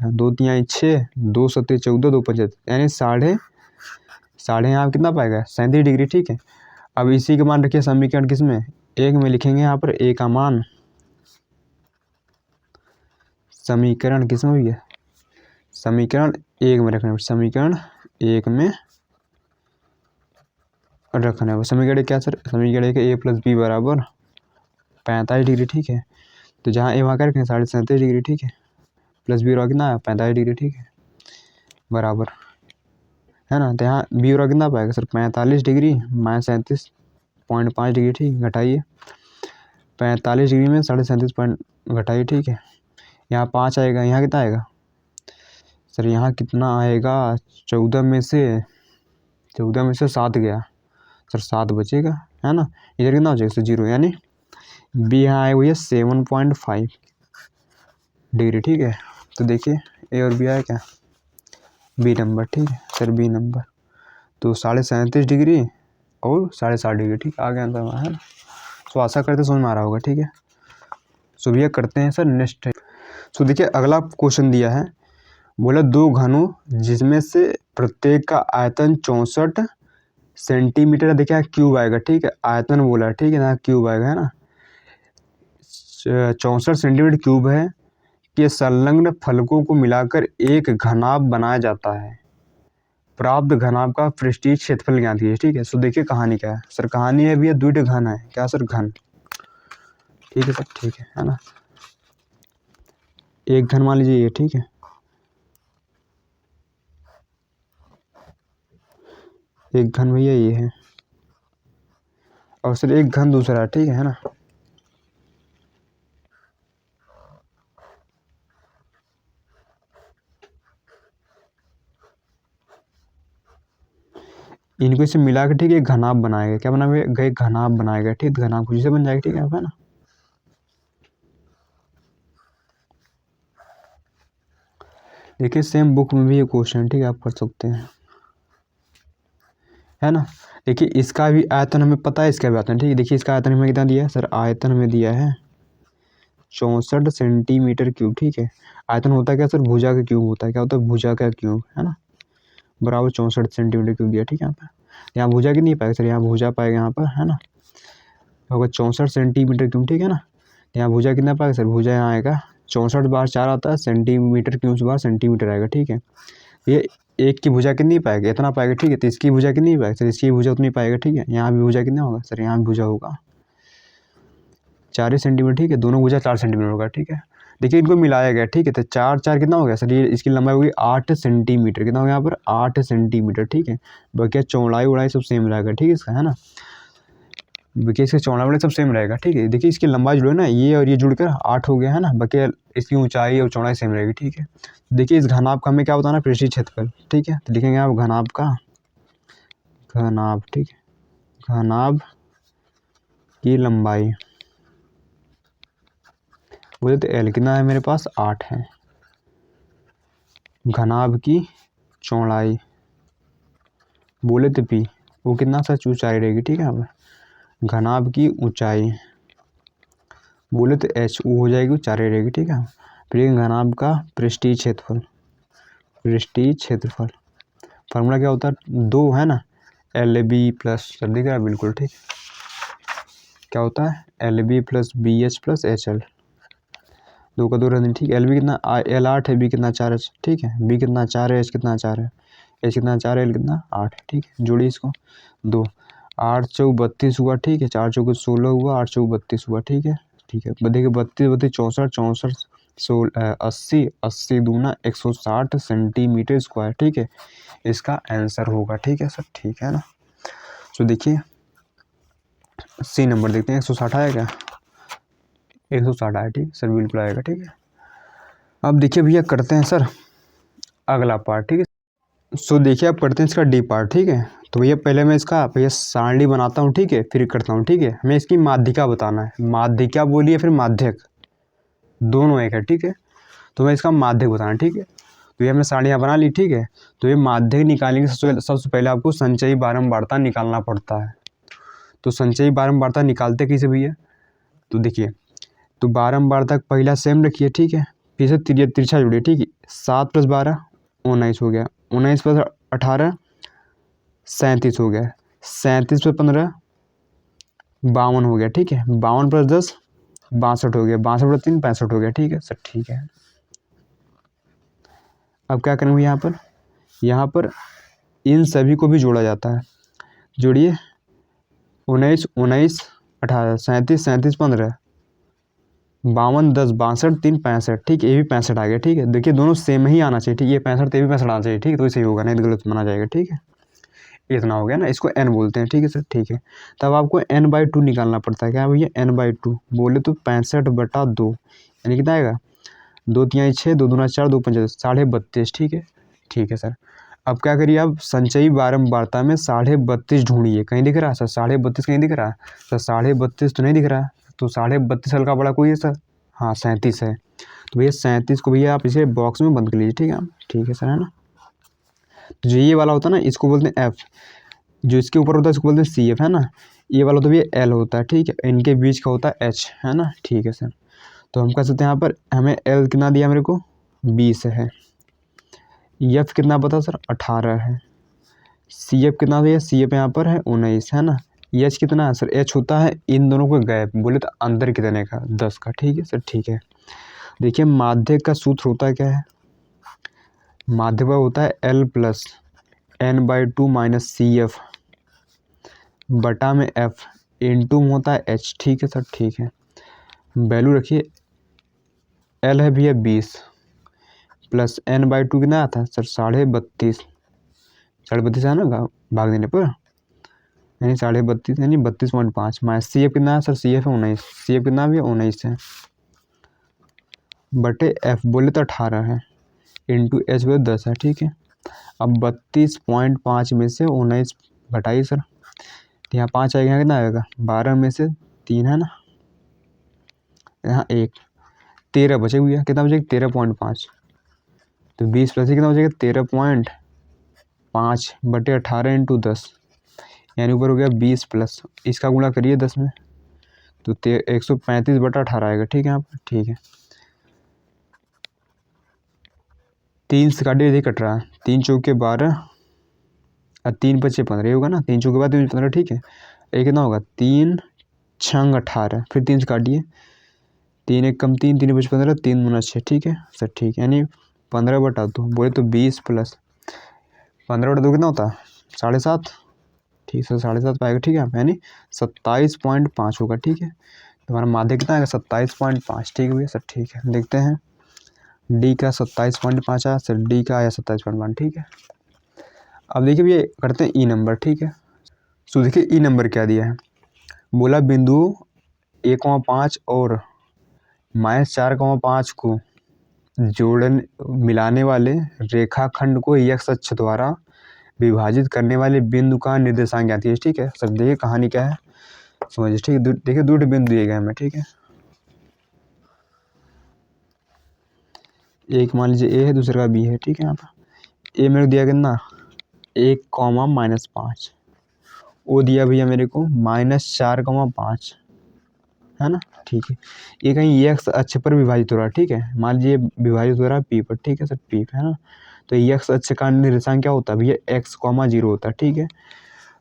2 तिहाई 6, 2 सत्ते 14, 2 75, यानी साढ़े यहाँ पर कितना पाएगा 37 डिग्री, ठीक है। अब इसी का मान रखिए समीकरण किस में, एक में लिखेंगे यहाँ पर ए का मान, समीकरण किस में हुई है, समीकरण एक में रखना है, समीकरण एक में रखना है। समीकरण एक क्या सर, समीकरण एक ए प्लस बी बराबर 45 डिग्री, ठीक है। तो जहाँ ए वहाँ क्या रखें 37.5 डिग्री, ठीक है, प्लस बी बराबर कितना है 45 डिग्री, ठीक है, बराबर है ना। तो यहाँ बी बराबर कितना पाएगा सर 45 डिग्री माइनस 37.5 डिग्री, ठीक, घटाइए 45 डिग्री में 37.5 पॉइंट घटाइए, ठीक है। यहाँ 5 आएगा, यहाँ कितना आएगा सर, यहाँ कितना आएगा 14 में से 7 गया सर, 7 बचेगा है ना, इधर कितना हो जाएगा सर 0, यानी बी यहाँ आए हुई है 7.5 डिग्री, ठीक है। तो देखिए ए और बी आया क्या, बी नंबर, ठीक है सर, बी नंबर। तो 37.5 डिग्री और 7.5 डिग्री, ठीक आ गया आंसर है ना। सो आशा करते समझ में आ रहा होगा, ठीक है। सो भैया करते हैं सर नेक्स्ट। सो देखिए अगला क्वेश्चन दिया है, बोला 2 घनों जिसमें से प्रत्येक का आयतन 64 सेंटीमीटर, देखिए क्यूब आएगा, ठीक है, आयतन बोला है, ठीक है ना, क्यूब आएगा है ना, 64 सेंटीमीटर क्यूब है कि संलग्न फलकों को मिलाकर एक घनाभ बनाया जाता है, प्राप्त घनाभ का पृष्ठीय क्षेत्रफल ज्ञात कीजिए, ठीक है। सो देखिए कहानी क्या है सर, कहानी है भैया 2 घन है, क्या सर घन, ठीक है सर, ठीक है ना, एक घन मान लीजिए ये, ठीक है, एक घन भैया ये है, और सर एक घन दूसरा है, ठीक है ना। इनको इसे मिला के, ठीक है, घनाभ बनाएगा, क्या बनाएगा, घनाभ बनाएगा, ठीक, घनाभ खुशी से बन जाएगा, ठीक है ना। देखिए सेम बुक में भी ये क्वेश्चन, ठीक है, आप कर सकते हैं, है ना। देखिए इसका भी आयतन हमें पता है, इसका भी आयतन, ठीक है। देखिए इसका आयतन हमें कितना दिया है सर, आयतन हमें दिया है 64 सेंटीमीटर क्यूब, ठीक है। आयतन होता है क्या सर, भुजा का क्यूब होता है, क्या होता है, भुजा का क्यूब, है ना, बराबर 64 सेंटीमीटर क्यूब दिया, ठीक है। यहाँ भुजा कितनी पाएगा सर, यहाँ भुजा पाएगा यहाँ पर, है ना, होगा 64 सेंटीमीटर क्यूब, ठीक है ना। यहाँ भुजा कितना पाएगा सर, भुजा यहाँ आएगा 64 बार 4 आता है, सेंटीमीटर क्यूब बार सेंटीमीटर आएगा, ठीक है। ये एक की भुजा कितनी पाएगा, इतना पाएगा, ठीक है। तो इसकी भुजा कितनी पाएगा सर, इसकी भुजा उतनी पाएगा, ठीक है। यहाँ भी भुजा कितना होगा सर, यहाँ भी भुजा होगा 4 सेंटीमीटर, ठीक है, दोनों भुजा 4 सेंटीमीटर होगा, ठीक है। देखिए इनको मिलाया गया, ठीक है, तो 4 4 कितना हो गया सर, ये इसकी लंबाई होगी 8 सेंटीमीटर, कितना हो गया यहाँ पर 8 सेंटीमीटर, ठीक है। बाकी चौड़ाई उड़ाई सब सेम रहेगा, ठीक है इसका, है ना, बाकी इसका चौड़ाई उड़ाई सब सेम रहेगा, ठीक है। देखिए इसकी लंबाई जुड़े ना, ये और ये जुड़कर 8 हो गया, है ना, बाकी इसकी ऊंचाई और चौड़ाई सेम रहेगी, ठीक है। देखिए इस घनाभ का हमें क्या बताना, पृष्ठीय क्षेत्रफल, ठीक है। तो लिखेंगे आप घनाभ का, घनाभ, ठीक है, घनाभ की लंबाई बोले तो एल कितना है मेरे पास 8 है, घनाभ की चौड़ाई बोले तो पी, वो कितना सा ऊंचाई रहेगी, ठीक है। अब घनाभ की ऊंचाई बोले तो एच, वो हो जाएगी ऊंचाई रहेगी, ठीक है। फिर घनाभ का पृष्ठीय क्षेत्रफल, पृष्ठीय क्षेत्रफल फार्मूला क्या होता है 2, है ना, एल बी प्लस, सब दिख रहा है बिल्कुल, ठीक, क्या होता है L B plus B H plus H L, 2 का 2 रहने, ठीक है। एल बी कितना, एल 8 है, बी कितना 4 है, ठीक है, बी कितना 4 है, एच कितना 4 है, एच कितना 4 है, एल कितना 8 है, ठीक है। जोड़िए इसको 2, 8 चौक 32 हुआ, ठीक है, 4 चौक 16 हुआ, 8 चौक 32 हुआ, ठीक है, ठीक है। देखिए 32 32 64 64 80 80 दूना 160 सेंटीमीटर स्क्वायर, ठीक है, इसका आंसर होगा, ठीक है सर, ठीक है ना। तो देखिए सी नंबर देखते हैं, 160 आएगा, 160 आया, ठीक सर, बिल्कुल आएगा, ठीक है। अब देखिए भैया करते हैं सर अगला पार्ट, ठीक है। सो देखिए आप करते हैं इसका डी पार्ट, ठीक है। तो भैया पहले मैं इसका भैया सारणी बनाता हूँ, ठीक है, फिर करता हूँ, ठीक है। हमें इसकी माध्यिका बताना है, माध्यिका बोलिए फिर माध्यक, दोनों एक है, ठीक है। तो मैं इसका माध्यक बताना, ठीक है। तो ये हमने सारणियाँ बना ली, ठीक है। तो ये माध्यक निकालने के सबसे पहले आपको संचयी बारंबारता निकालना पड़ता है। तो संचयी बारंबारता निकालते कैसे भैया, तो देखिए, तो बारंबारता पहला सेम रखिए, ठीक है। फिर से तिरछा जोड़िए, ठीक है। 7 + 12 19 हो गया, 19 + 18 37 हो गया, 37 + 15 52 हो गया, ठीक है। 52 + 10 62 हो गया, 62 + 3 65 हो गया, ठीक है सर, ठीक है। अब क्या करेंगे यहाँ पर इन सभी को भी जोड़ा जाता है। जोड़िए, 19 19 18 37 37 15 52 10 62 3 65, ठीक है। ये भी 65 आ गया, ठीक है। देखिए दोनों सेम ही आना चाहिए, ठीक है। ये 65 ये भी 65 आना चाहिए, ठीक है। तो सही होगा, नहीं तो गलत माना जाएगा, ठीक है। इतना हो गया ना, इसको n बोलते हैं, ठीक है सर, ठीक है। तब आपको n/2 निकालना पड़ता है। क्या भैया, n/2 बोले तो 65/2, यानी कितना आएगा, 2 3 6 2 दूना 4 2 5 32.5, ठीक है, ठीक है सर। अब क्या करिए, आप संचयी बारंबारता में 32.5 ढूंढिए। कहीं दिख रहा है सर 32.5, कहीं दिख रहा है सर 32.5 तो नहीं दिख रहा है। तो 32.5 हल्का बड़ा कोई है सर, हाँ 37 है। तो भैया 37 को भैया आप इसे बॉक्स में बंद कर लीजिए, ठीक है, ठीक है सर, है ना। तो जो ये वाला होता है ना, इसको बोलते हैं एफ, जो इसके ऊपर होता है इसको बोलते हैं सी एफ, है ना। ये वाला तो भैया एल होता है, ठीक है। इनके बीच का होता है एच, है ना, ठीक है सर। तो हम कह सकते हैं यहाँ पर हमें एल कितना दिया मेरे को, 20 है। एफ कितना पता सर, 18 है। सी एफ कितना दिया, सी एफ यहाँ पर है 19, है ना। एच कितना है सर, एच होता है इन दोनों को गैप, बोले तो अंदर कितने का, 10 का, ठीक है सर, ठीक है। देखिए माध्यक का सूत्र होता है क्या है, माध्यक का होता है L + n/2 - सी एफ बटा में एफ इंटू में होता है एच, ठीक है सर, ठीक है। वैल्यू रखिए, एल है भैया 20 प्लस n/2 कितना आता है सर, 32.5, 32.5 है ना भाग देने पर, यानी 32.5 यानी 32.5 माइनस सी एफ कितना है सर, सी एफ है 19, सी एफ कितना भी 19 है बटे एफ बोले तो 18 है इंटू एच बोले 10 है, ठीक है। अब 32.5 में से 19 घटाइए सर, तो यहाँ 5 आएगा, यहाँ कितना आएगा 12 में से 3 है ना, यहाँ 1 13 बचे हुए, कितना बचेगा 13.5, तो 20 प्लस कितना बचेगा 13.5 बटे 18 इंटू 10, यानी ऊपर हो गया 20 प्लस इसका गुणा करिए 10 में, तो 135/18 आएगा, ठीक है यहाँ पर, ठीक है। 3 से काटिए, यदि कट रहा है, 3 चौके 12 और 3 × 5 = 15, ये होगा ना, 3 चौके बाद 15, ठीक है। ये कितना होगा 3 6 18, फिर 3 से काटिए, 3 1 कम 3 3 5 15 3 दूना 6, ठीक है सर, ठीक है। यानी 15/2 बोले तो 20 प्लस 15/2 कितना होता है 7.5, ठीक है 7.5 पाएगा, ठीक है, यानी 27.5 होगा, ठीक है। तुम्हारा माध्य कितना आएगा 27.5, ठीक है भैया सर, ठीक है। देखते हैं डी का 27.5 आया सर, डी का आया 27.5, ठीक है। अब देखिए भैया करते हैं ई नंबर, ठीक है। सो देखिए ई नंबर क्या दिया है, बोला बिंदु 1,5 और -4,5 को मिलाने वाले रेखाखंड को एक्स अक्ष द्वारा विभाजित करने वाले बिंदु का निर्देशांक ज्ञात कीजिए, ठीक है सर। देखिए कहानी क्या है समझिए, ठीक है। देखिए 2 बिंदु दिए गए हमें, ठीक है। एक मान लीजिए ए है, दूसरे का बी है, ठीक है। यहाँ पर ए मेरे को दिया कितना 1,-5, ओ दिया भैया मेरे को -4,5, है ना, ठीक है। ये कहीं एक्स अक्ष पर विभाजित हो रहा है, ठीक है। मान लीजिए विभाजित हो रहा है पी पर, ठीक है सर, पी है ना। तो एक्स अक्ष का निर्देशांक क्या होता है भैया, x,0 होता है, ठीक है।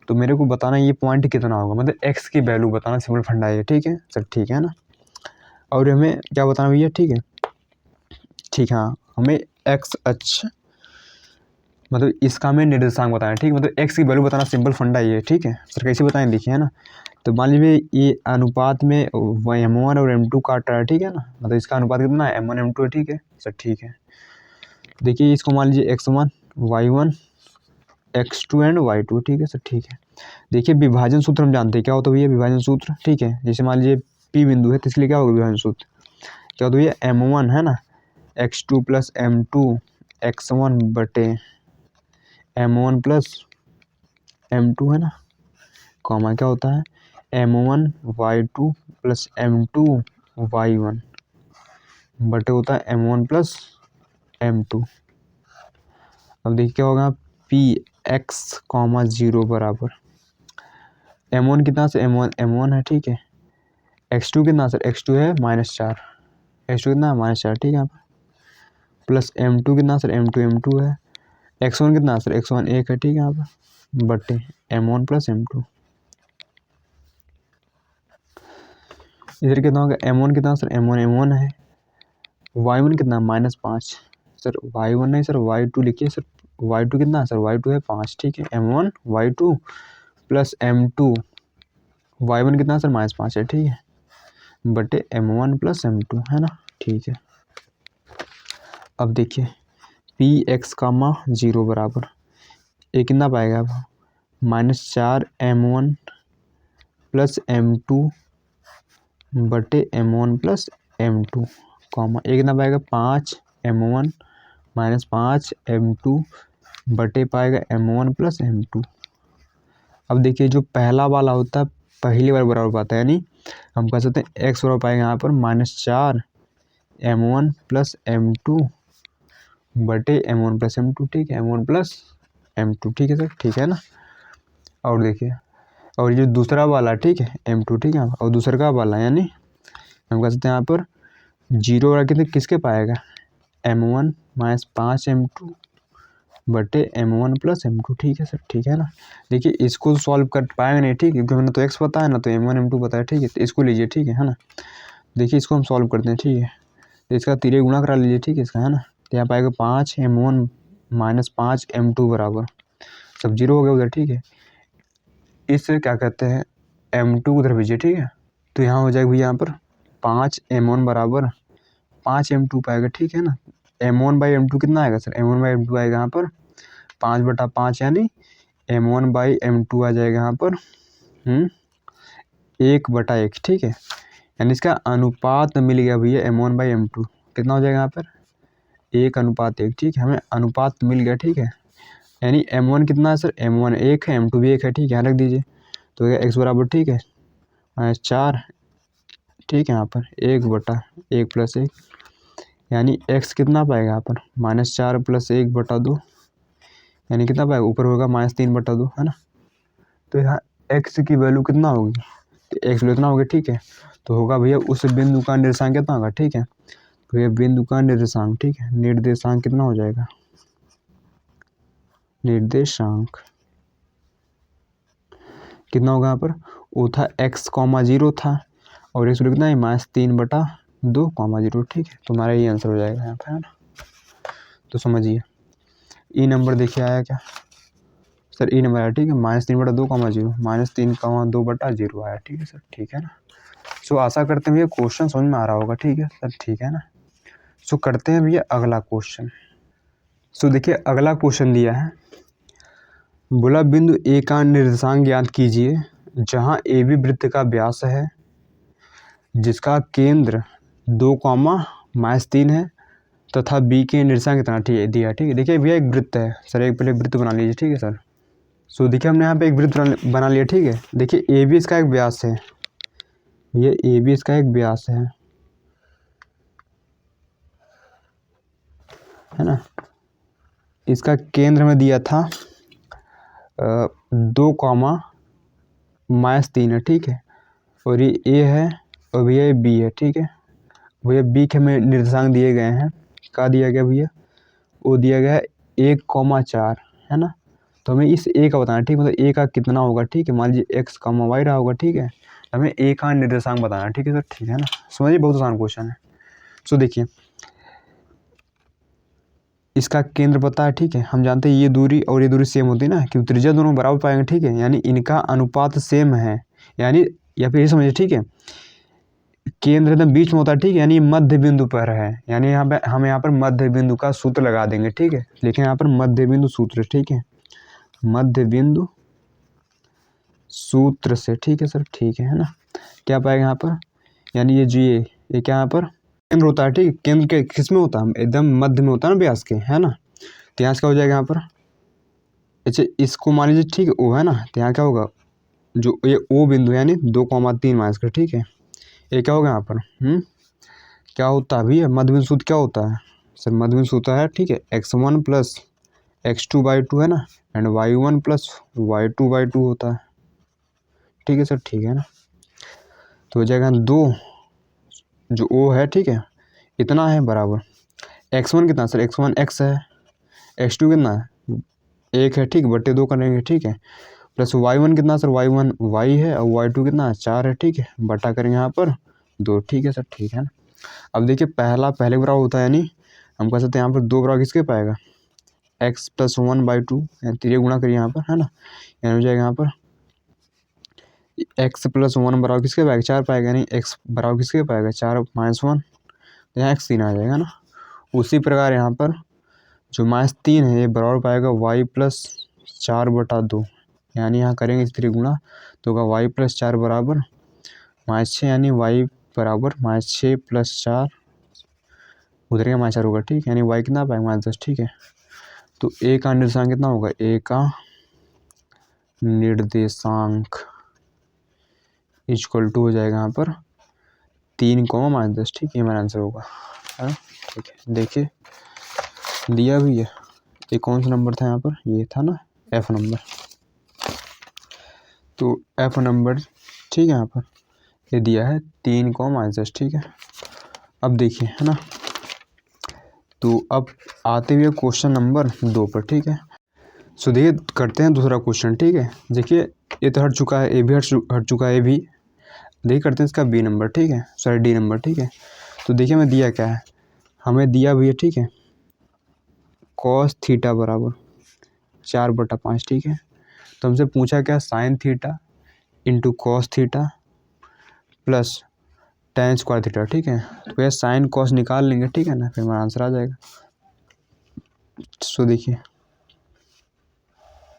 तो मेरे को बताना ये पॉइंट कितना होगा, मतलब x की वैल्यू बताना, सिंपल फंडा है, ठीक है सर, ठीक है ना। और हमें क्या बताना भैया, ठीक है, ठीक है, हाँ हमें x अक्ष मतलब इसका हमें निर्देशांक बताना है, ठीक है। मतलब x की वैल्यू बताना सिंपल फंडा ये है, ठीक है सर। कैसे बताएं देखिए, है ना। तो मान लीजिए ये अनुपात में m1 और m2 काट रहा है, ठीक है ना। मतलब इसका अनुपात कितना है m1 m2 है, ठीक है सर, ठीक है। देखिए इसको मान लीजिए x1 y1 x2 and y2, ठीक है सर, ठीक है। देखिए विभाजन सूत्र हम जानते हैं क्या होता है भैया, विभाजन सूत्र, ठीक है। जैसे मान लीजिए P बिंदु है तो इसलिए क्या होगा विभाजन सूत्र, क्या होता है भैया m1 है ना x2 + m2 x1 बटे m1 + m2 है ना, कॉमा क्या होता है m1 y2 plus m2 y1 बटे होता है m1 प्लस m2। अब देखिए क्या होगा, पी एक्स कॉमा 0 बराबर m1 कितना सर m1 है, ठीक है। x2 कितना सर x2 है -4, x2 कितना -4, ठीक है यहाँ पर। प्लस m2 कितना सर m2 है। x1 कितना सर x1 1 है, ठीक है यहाँ पर, बटे m1 प्लस m2। इधर कितना होगा m1 कितना सर m1 है। y1 कितना -5 सर, y1 नहीं सर y2 लिखिए सर, y2 कितना सर y2 है 5, ठीक है। m1 y2 plus m2 y1 कितना सर -5 है, ठीक है, बटे m1 प्लस m2 है ना, ठीक है। अब देखिए पी एक्स कामा 0 बराबर ये कितना पाएगा अब -4 m1 प्लस m2 बटे m1 प्लस m2 कॉमा ये कितना पाएगा 5 m1 -5 m2 बटे पाएगा m1 प्लस m2। अब देखिए जो पहला वाला होता है पहली बार बराबर पाता है, यानी हम कह सकते हैं x बराबर पाएंगे यहाँ पर -4 m1 प्लस m2 बटे m1 प्लस m2, ठीक है, m1 प्लस m2, ठीक है सर, ठीक है ना। और देखिए और ये दूसरा वाला, ठीक है m2, ठीक है, और दूसरा का वाला यानी हम कह सकते हैं यहाँ पर 0 वाला कितने किसके पाएगा m1 -5 m2 बटे m1 प्लस m2, ठीक है सर, ठीक है ना। देखिए इसको सॉल्व कर पाएंगे नहीं, ठीक है, क्योंकि हमें तो x पता है ना, तो m1 m2 पता है, ठीक है, तो इसको लीजिए, ठीक है ना। देखिए इसको हम सॉल्व करते हैं, ठीक है, तो इसका तिरे गुणा करा लीजिए, ठीक है, इसका है ना, तो यहाँ पाएगा 5 m1 -5 m2 बराबर सब 0 हो गया उधर, ठीक है। इससे क्या कहते हैं m2 उधर भेजिए, ठीक है, तो यहाँ हो जाएगा भैया यहाँ पर 5 m1 बराबर 5 m2 पाएगा, ठीक है ना। m1 बाई m2 कितना आएगा सर m1 बाई m2 आएगा यहाँ पर 5/5 यानी m1 बाई m2 आ जाएगा यहाँ पर 1/1, ठीक है, यानी इसका अनुपात मिल गया भैया m1 बाई m2 कितना हो जाएगा यहाँ पर 1:1, ठीक है, हमें अनुपात मिल गया, ठीक है, यानी m1 कितना है सर m1 1 है m2 भी 1 है, ठीक है, यहाँ रख दीजिए, तो x बराबर, ठीक है, -4, ठीक है, यहाँ पर 1/1 प्लस 1 यानी x कितना पाएगा यहाँ पर -4 प्लस 1/2 यानी कितना पाएगा ऊपर होगा -3/2 है ना। तो यहाँ x की वैल्यू कितना होगी, तो x वैल्यू इतना होगी, ठीक है, तो होगा भैया उस बिंदु का निर्देशांक कितना होगा, ठीक है, तो ये बिंदु का निर्देशांक, ठीक है, निर्देशांक कितना हो जाएगा निर्देशांक कितना होगा यहाँ पर वो था x, 0 था और x कितना है -3/2, 0, ठीक है, तो हमारा ये आंसर हो जाएगा यहाँ पर, है ना। तो समझिए ई नंबर देखिए आया क्या सर, ई नंबर आया, ठीक है, -3/2, 0 -3,2/0 आया, ठीक है सर, ठीक है ना। सो आशा करते हैं भैया क्वेश्चन समझ में आ रहा होगा, ठीक है सर, ठीक है ना। सो करते हैं भैया अगला क्वेश्चन। सो देखिए अगला क्वेश्चन दिया है, बोला बिंदु ए का निर्देशांक ज्ञात कीजिए जहां ए बी वृत्त का व्यास है जिसका केंद्र 2, -3 है तथा बी के निर्देशांक कितना दिया, ठीक है। देखिए भैया एक वृत्त है सर, एक पहले वृत्त बना लीजिए, ठीक है सर। सो देखिए हमने यहाँ पे एक वृत्त बना लिया, ठीक है। देखिए ए बी इसका एक व्यास है, ये ए बी इसका एक व्यास है ना। इसका केंद्र में दिया था 2, -3 है, ठीक है, और ये ए है और भैया ये बी है, ठीक है। भैया बी के हमें निर्देशांक दिए गए हैं, क्या दिया गया भैया वो दिया गया है 1,4 है ना। तो हमें इस ए का बताना, ठीक, मतलब ए का कितना होगा, ठीक है, मान लीजिए x, y रहा होगा, ठीक है, हमें ए का निर्देशांक बताना, ठीक है सर, ठीक है ना। समझिए बहुत आसान क्वेश्चन है। सो देखिए इसका केंद्र पता है, ठीक है, हम जानते हैं ये दूरी और ये दूरी सेम होती है ना, क्योंकि त्रिज्या दोनों बराबर पाएंगे, ठीक है, यानी इनका अनुपात सेम है, यानी या फिर ये समझिए, ठीक है, केंद्र एकदम बीच में होता है, ठीक है, यानी मध्य बिंदु पर है, यानी यहाँ पे हम यहाँ पर मध्य बिंदु का सूत्र लगा देंगे, ठीक है, लिखें यहाँ पर मध्य बिंदु सूत्र, ठीक है, मध्य बिंदु सूत्र से, ठीक है सर, ठीक है ना। क्या पाएगा यहाँ पर, यानी ये जो ये क्या यहाँ पर केंद्र होता है, ठीक है, केंद्र के किस में होता है एकदम मध्य में होता है ना व्यास के, है ना। तो यहाँ से क्या हो जाएगा यहाँ पर अच्छा इसको मान लीजिए ठीक है, ओ है ना, तो यहाँ क्या होगा, जो ये ओ बिंदु यानी 2,3 माइनस का, ठीक है, ये क्या होगा यहाँ पर क्या होता है भैया, मध्य बिंदु सूत्र क्या होता है सर, मध्य बिंदु सूत्र है, ठीक है, x1 प्लस x2/2 है ना, एंड y1 प्लस y2/2 होता है, ठीक है सर, ठीक है ना। तो हो जाएगा 2 जो ओ है, ठीक है, इतना है बराबर x1 कितना सर, x1 x है, x2 कितना है 1 है, ठीक, बट्टे 2 करेंगे, ठीक है, प्लस y1 कितना सर, y1 y है, और y2 कितना है 4 है, ठीक है, बटा करेंगे यहाँ पर 2, ठीक है सर, ठीक है ना। अब देखिए पहला पहले बराबर होता है, यानी हम कह सकते हैं यहाँ पर 2 बराबर किसके पाएगा, x प्लस 1/2, यानी 3 गुणा करिए यहाँ पर, है ना, यानी हो जाएगा यहाँ पर x प्लस 1 बराबर किसके पाएगा 4 पाएगा, यानी x बराबर किसके पाएगा 4 माइनस 1, तो यहाँ x 3 आ जाएगा ना। उसी प्रकार यहाँ पर जो -3 है ये बराबर पाएगा y प्लस 4/2, यानी यहाँ करेंगे इस 3 गुणा तो होगा y प्लस 4 बराबर -6, यानी y बराबर -6 प्लस 4 उधर का -4 होगा, ठीक है, यानी y कितना पाएगा -10, ठीक है। तो ए का निर्देशांक कितना होगा, ए का निर्देशांक इक्वल टू हो जाएगा यहाँ पर 3,-10, ठीक है, ये मेरा आंसर होगा, है, ठीक है। देखिए दिया भी है, ये कौन सा नंबर था यहाँ पर, ये था ना F नंबर, तो F नंबर, ठीक है, यहाँ पर ये दिया है 3,-10, ठीक है। अब देखिए, है ना, तो अब आते हुए क्वेश्चन नंबर 2 पर, ठीक है। सो देखिए करते हैं दूसरा क्वेश्चन, ठीक है। देखिए ये तो हट चुका है, ए भी हट चुका है, ए भी। देखिए करते हैं इसका बी नंबर, ठीक है, सॉरी डी नंबर, ठीक है। तो देखिए हमें दिया क्या है, हमें दिया भी है, ठीक है, कॉस थीटा बराबर 4/5, ठीक है। तो हमसे पूछा क्या, sine theta into cos theta plus tan square theta, ठीक है। तो भैया साइन कॉस निकाल लेंगे, ठीक है ना, फिर हमारा आंसर आ जाएगा। सो देखिए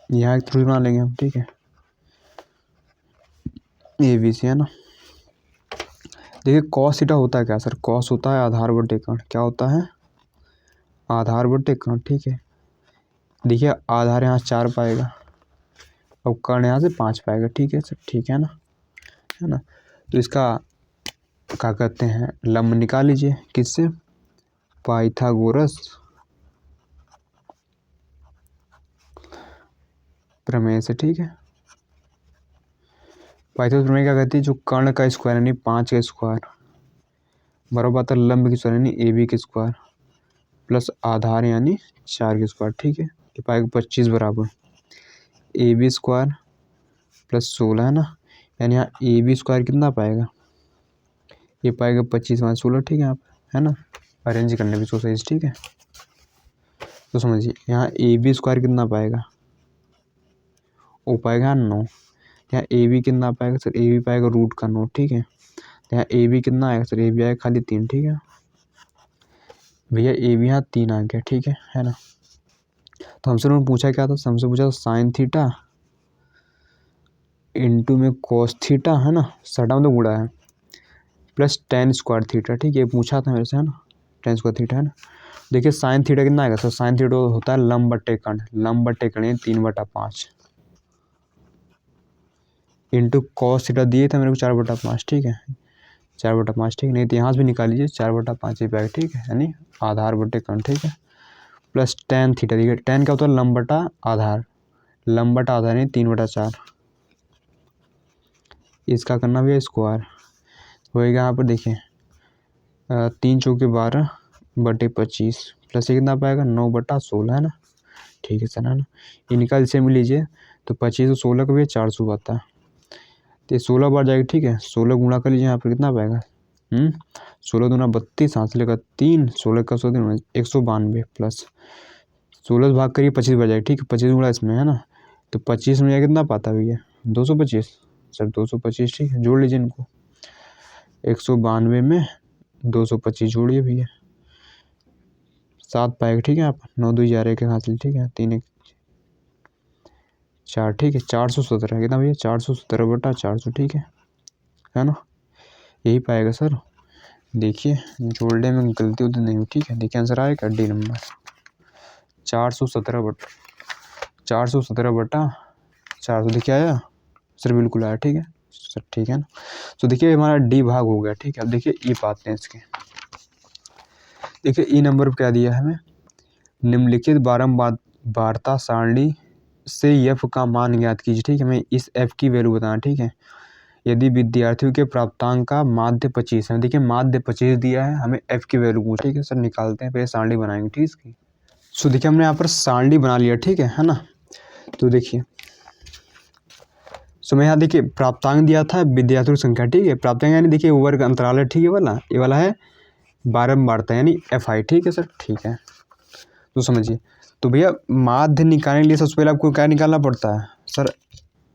यहाँ एक त्रिभुज बना लेंगे हम, ठीक है, ए बी सी, है ना। देखिए कॉस थीटा होता है क्या सर, कॉस होता है आधार बटे कर्ण, क्या होता है, आधार बटे कर्ण, ठीक है। देखिए आधार यहाँ 4 पाएगा और कर्ण यहाँ से 5 पाएगा, ठीक है सर, ठीक है ना। तो इसका क्या कहते हैं, लंब निकाल लीजिए, किससे, पाइथागोरस प्रमेय से, ठीक है। पाइथागोरस प्रमेय क्या कहती है, जो कर्ण का स्क्वायर यानी 5 का स्क्वायर बराबर आता है लंब की स्क्वायर यानी ए बी के स्क्वायर प्लस आधार यानी 4 के स्क्वायर, ठीक है। ये पाएगा 25 बराबर ए बी स्क्वायर प्लस 16, है ना, यानी यहाँ ए बी स्क्वायर कितना पाएगा, ये पाएगा 25 - 16, ठीक है, आप, है ना, अरेंज करने भी सही, ठीक है। तो समझिए यहाँ ए बी स्क्वायर कितना पाएगा, वो पाएगा 9, यहाँ ए बी कितना पाएगा सर, ए बी पाएगा रूट का 9, ठीक है। यहाँ ए बी कितना आएगा सर, ए बी आएगा खाली 3, ठीक है भैया, ए बी यहाँ 3 आ गया, ठीक है ना। तो हमसे उन्होंने पूछा क्या था, हमसे पूछा साइन थीटा इंटू में कॉस थीटा, है ना, सटा में तो गुड़ा है, प्लस tan स्क्वायर थीटा, ठीक है, ये पूछा था मेरे से, है ना, tan स्क्वायर थीटा, है ना। देखिए साइन थीटा कितना आएगा सर, साइन थीटा होता है लंब बट्टे कर्ण, लंब बट्टे कर्ण 3/5 इंटू कॉस थीटा दिए थे मेरे को 4/5, ठीक है, 4/5, ठीक, नहीं तो यहाँ से भी निकाल लीजिए 4/5 ही पाएगा, ठीक है, यानी आधार बट्टे कर्ण, ठीक है, प्लस tan थीटा, देखिए tan क्या होता है लंब बटा आधार, लंब बटा आधार यानी 3/4, इसका करना भी है स्क्वायर होएगा, यहाँ पर देखिए 3 चौके 12/25 प्लस ये कितना पाएगा 9/16, है ना, ठीक है सर, है ना। ये निकाल इसे मिल लीजिए तो 25 और 16 का भी 400 आता है, तो 16 बार जाएगी, ठीक है, 16 गुणा कर लीजिए, यहाँ पर कितना पाएगा 16 दूना 32, हाथ लेगा 3, 16 का 192 प्लस 16 भाग करिए 25 बार जाएगी, ठीक है, 25 गुणा इसमें, है ना, तो 25 में जाएगा कितना पाता भैया 225 सर, 225, ठीक है, जोड़ लीजिए इनको, 192 में 225 जोड़िए भैया, 7 पाएगा, ठीक है, आप 9 2 11 के हासिल, ठीक है, 3 1 4, ठीक है, 417 कितना भैया 417/400, ठीक है ना, यही पाएगा सर। देखिए जोड़ने में गलती उलती नहीं हुई, ठीक है, देखिए आंसर आएगा डी नंबर 417 417/400 देखिए आया सर, बिल्कुल आया, ठीक है सर, ठीक है ना। तो देखिए हमारा डी भाग हो गया, ठीक है। अब देखिए ई पाते हैं इसके। देखिए ई नंबर पर क्या दिया है हमें, निम्नलिखित बारंबारता सारणी से एफ का मान ज्ञात कीजिए, ठीक है। हमें इस एफ की वैल्यू बताना, ठीक है। यदि विद्यार्थियों के प्राप्तांक का माध्य 25 है, देखिए माध्य 25 दिया है, हमें एफ की वैल्यू पूछ, ठीक है सर। निकालते हैं, पहले सारणी बनाएंगे, ठीक है इसकी। सो देखिए हमने यहाँ पर सारणी बना लिया, ठीक है ना। तो देखिए सो मैं यहाँ देखिए प्राप्तांक दिया था विद्यार्थियों की संख्या, ठीक है। प्राप्तांक यानी देखिए वर्ग अंतराल है, ठीक है वाला, ये वाला है बारंबारता यानी एफ आई, ठीक है सर, ठीक है। तो समझिए, तो भैया माध्य निकालने के लिए सबसे पहले आपको क्या निकालना पड़ता है सर,